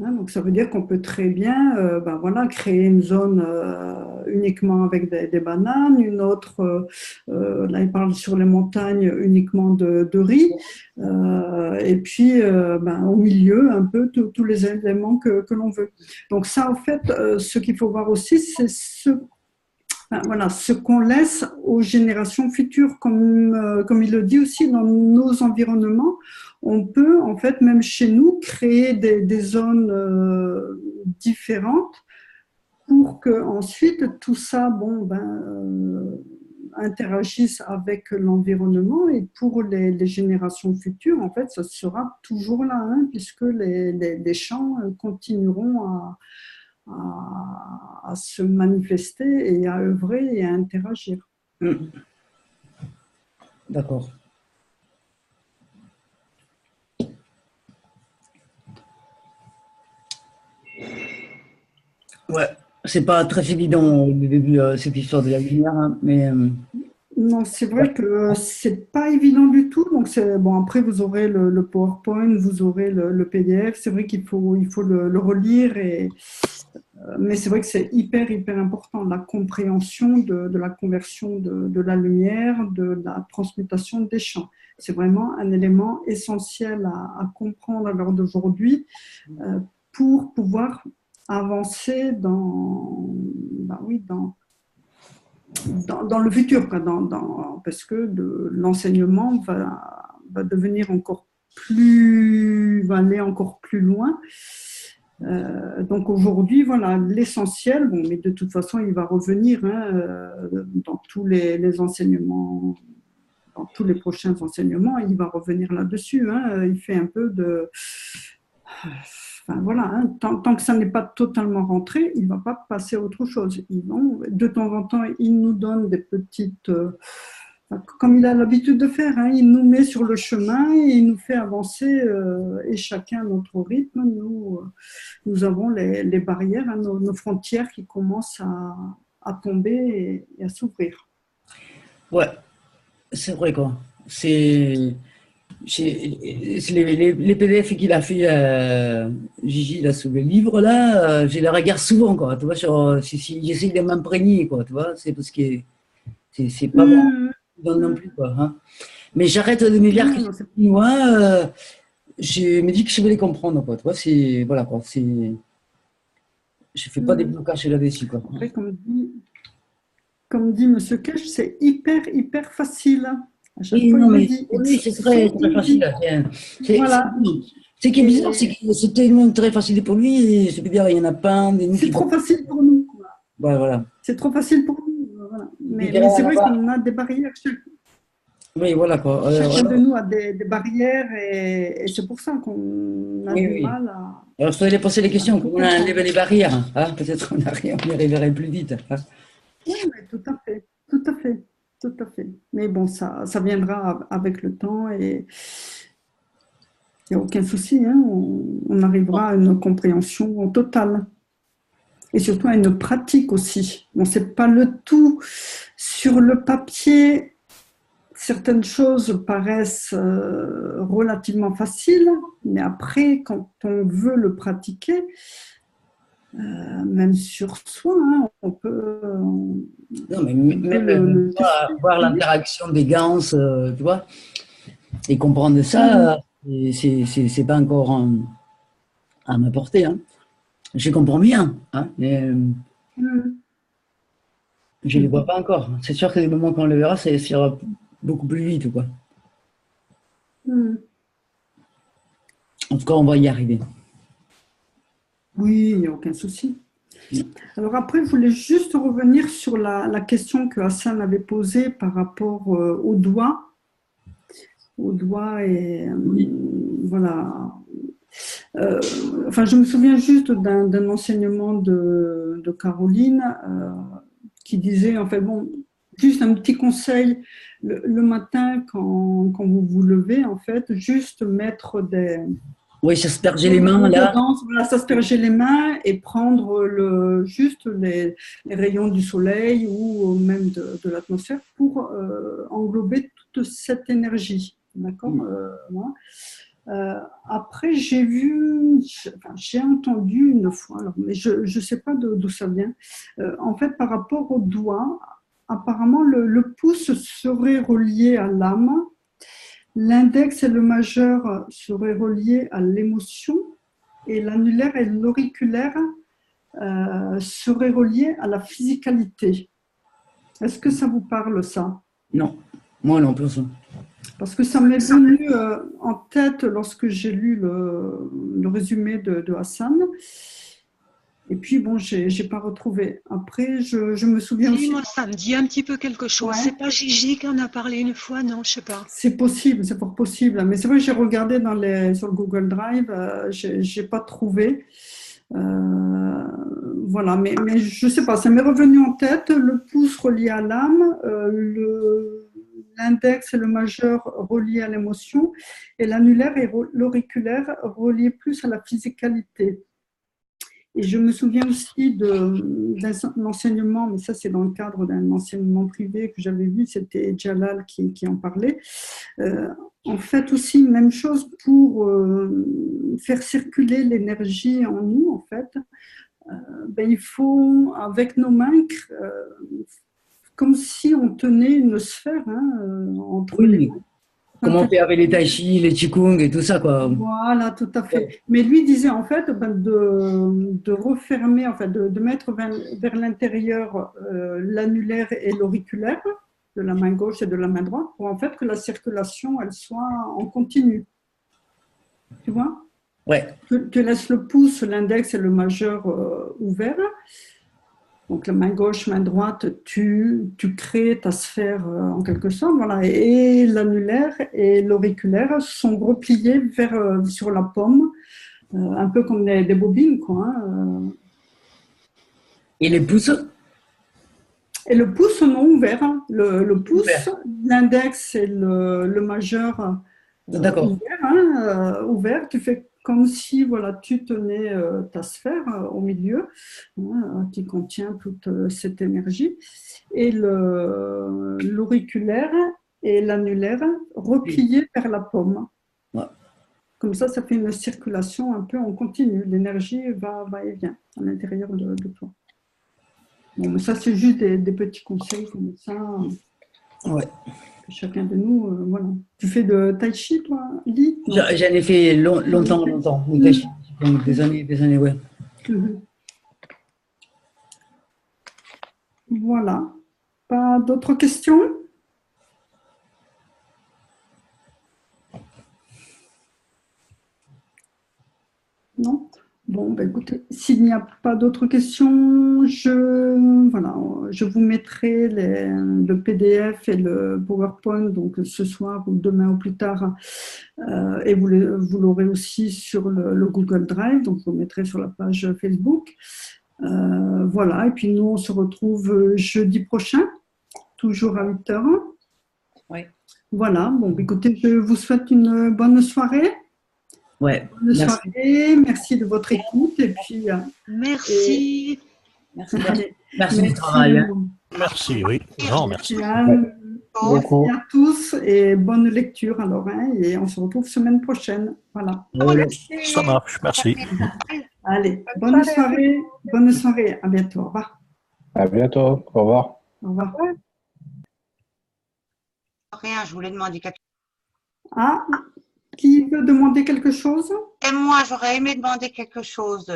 Hein, donc, ça veut dire qu'on peut très bien voilà, créer une zone uniquement avec des bananes, une autre, là, il parle sur les montagnes uniquement de riz, et puis au milieu, un peu tous les éléments que l'on veut. Donc, ça, en fait, ce qu'il faut voir aussi, c'est ce qu'on laisse aux générations futures, comme il le dit aussi, dans nos environnements, on peut, en fait, même chez nous, créer des zones différentes pour que ensuite tout ça, interagisse avec l'environnement, et pour les générations futures, en fait, ça sera toujours là, hein, puisque les champs continueront à se manifester et à œuvrer et à interagir. D'accord. Ouais, c'est pas très évident au début cette histoire de la lumière, hein, mais non, c'est vrai que c'est pas évident du tout. Donc après vous aurez le PowerPoint, vous aurez le PDF. C'est vrai qu'il faut le relire mais c'est vrai que c'est hyper important, la compréhension de la conversion de la lumière, de la transmutation des champs. C'est vraiment un élément essentiel à comprendre à l'heure d'aujourd'hui pour pouvoir avancer dans le futur, parce que l'enseignement va devenir va aller encore plus loin. Donc aujourd'hui, voilà, l'essentiel, mais de toute façon, il va revenir dans tous les enseignements, dans tous les prochains enseignements, il va revenir là-dessus. Hein, il fait un peu de... Enfin, voilà, hein, tant que ça n'est pas totalement rentré, il ne va pas passer à autre chose. De temps en temps, il nous donne des petites... comme il a l'habitude de faire, hein, il nous met sur le chemin et il nous fait avancer, et chacun à notre rythme. Nous avons les barrières, hein, nos frontières qui commencent à tomber et à s'ouvrir. Ouais, c'est vrai quoi. C'est les PDF qu'il a fait, Gigi, là, sur le livre, là, je les regarde souvent, quoi. Tu vois, j'essaie de m'imprégner, quoi. Tu vois, c'est parce que c'est pas bon non plus, quoi. Hein. Mais j'arrête de me dire que moi, je me dis que je vais les comprendre, quoi. Tu vois, voilà, quoi. Je fais pas des blocages là-dessus, quoi. Après, comme dit M. Kesh, c'est hyper facile. Oui, non, mais c'est très facile. Voilà. Ce qui est bizarre, c'est que c'est tellement très facile pour lui, et je veux dire, il y en a pas de nous. C'est trop facile pour nous. Ouais, voilà. C'est trop facile pour nous. Voilà. Mais c'est vrai qu'on a des barrières. Oui, voilà quoi. Chacun de nous a des barrières, et c'est pour ça qu'on a du mal à... Alors, je te poser les questions. Comment on enlève les barrières, hein? Peut-être on y arriverait plus vite. Hein? Oui, mais tout à fait. Tout à fait. Mais bon, ça viendra avec le temps, et il n'y a aucun souci. Hein, on arrivera à une compréhension totale. Et surtout à une pratique aussi. Bon, ce n'est pas le tout. Sur le papier, certaines choses paraissent relativement faciles, mais après, quand on veut le pratiquer, même sur soi, hein, on peut... non, mais même voir l'interaction des gants, tu vois, et comprendre ça, c'est pas encore à ma portée. Hein. Je comprends bien, hein, mais je ne les vois pas encore. C'est sûr que les moments qu'on le verra, ça ira beaucoup plus vite, quoi. En tout cas, on va y arriver. Oui, il n'y a aucun souci. Alors après, je voulais juste revenir sur la question que Hassan avait posée par rapport aux doigts. Aux doigts et voilà. Enfin, je me souviens juste d'un enseignement de Caroline qui disait, en fait, bon, juste un petit conseil, le matin, quand vous vous levez, en fait, juste mettre des... Oui, s'asperger les mains là. Voilà, s'asperger les mains et prendre juste les rayons du soleil ou même de l'atmosphère pour englober toute cette énergie. D'accord. Voilà. Après, j'ai entendu une fois, alors, mais je ne sais pas d'où ça vient, en fait, par rapport au doigt, apparemment, le pouce serait relié à l'âme. L'index et le majeur seraient reliés à l'émotion et l'annulaire et l'auriculaire seraient reliés à la physicalité. Est-ce que ça vous parle, ça? Non, moi non plus. Parce que ça m'est venu en tête lorsque j'ai lu le résumé de Hassan. Et puis, bon, je n'ai pas retrouvé. Après, je me souviens aussi… Moi, ça me dit un petit peu quelque chose. Ouais. C'est pas Gigi qui en a parlé une fois, non, je sais pas. C'est possible, c'est fort possible. Mais c'est vrai que j'ai regardé sur le Google Drive, j'ai pas trouvé. Voilà, mais je sais pas, ça m'est revenu en tête. Le pouce relié à l'âme, l'index et le majeur reliés à l'émotion, et l'annulaire et l'auriculaire reliés plus à la physicalité. Et je me souviens aussi d'un enseignement, mais ça c'est dans le cadre d'un enseignement privé que j'avais vu, c'était Jalal qui en parlait. En fait aussi, même chose pour faire circuler l'énergie en nous, en fait. Il faut, avec nos mains, comme si on tenait une sphère entre les mains. Comme on fait avec les tai chi, les qigong et tout ça, quoi. Voilà, tout à fait. Mais lui disait en fait de refermer, en fait, de mettre vers l'intérieur l'annulaire et l'auriculaire de la main gauche et de la main droite pour en fait que la circulation elle soit en continu. Tu vois? Ouais. Tu laisses le pouce, l'index et le majeur ouverts. Donc la main gauche, main droite, tu crées ta sphère en quelque sorte, voilà. Et l'annulaire et l'auriculaire sont repliés sur la paume, un peu comme des bobines, quoi. Et les pouces? Et le pouce non ouvert. Le pouce, l'index et le majeur ouvert. Tu fais comme si voilà, tu tenais ta sphère au milieu, qui contient toute cette énergie, et l'auriculaire et l'annulaire repliés vers la paume. Ouais. Comme ça fait une circulation un peu en continu. L'énergie va et vient à l'intérieur de toi. Bon, mais ça, c'est juste des petits conseils comme ça. Ouais. Chacun de nous, voilà. Tu fais de tai chi, toi, Lee? J'en ai fait longtemps, du tai chi. Donc des années, ouais. Voilà. Pas d'autres questions? Non? Bon, écoutez, s'il n'y a pas d'autres questions, je vous mettrai le PDF et le PowerPoint donc ce soir ou demain ou plus tard, et vous l'aurez aussi sur le Google Drive, donc vous le mettrez sur la page Facebook. Voilà, et puis nous on se retrouve jeudi prochain, toujours à 8h. Oui. Voilà, bon, écoutez, je vous souhaite une bonne soirée. Ouais. Bonne soirée, merci de votre écoute et puis merci. Merci du travail. Merci, oui. Non, merci. Merci à tous et bonne lecture alors, et on se retrouve semaine prochaine. Voilà. Ça marche, merci. Allez, bonne soirée, à bientôt, au revoir. À bientôt, au revoir. Au revoir. Rien, je voulais demander quelque chose. Ah, qui veut demander quelque chose? Et moi, j'aurais aimé demander quelque chose.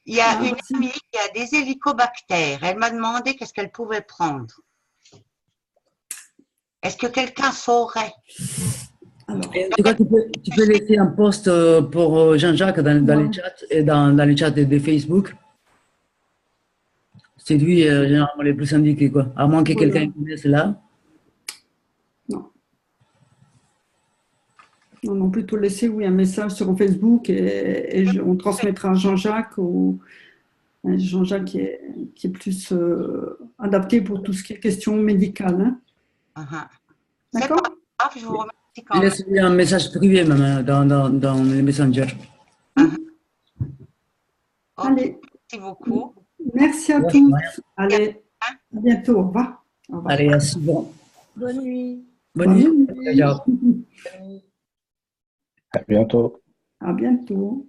Il y a une amie qui a des hélicobactères. Elle m'a demandé qu'est-ce qu'elle pouvait prendre. Est-ce que quelqu'un saurait? En tout cas, tu peux laisser un post pour Jean-Jacques dans les chats et dans les chats de Facebook. C'est lui, généralement, le plus indiqué, quoi. À moins que quelqu'un connaisse là. Non, plutôt laisser un message sur Facebook et on transmettra à Jean-Jacques Jean-Jacques qui est plus adapté pour tout ce qui est question médicale. C'est D'accord? pas grave, je vous remercie quand même. Laisse-lui un message privé même dans les messengers. Ok, Allez, merci beaucoup. merci à Ouais, tous. ouais. Allez, à bientôt. Au revoir. Au revoir. Allez, à suivant. Bonne nuit. Bonne nuit. Ciao, ciao. À bientôt. À bientôt.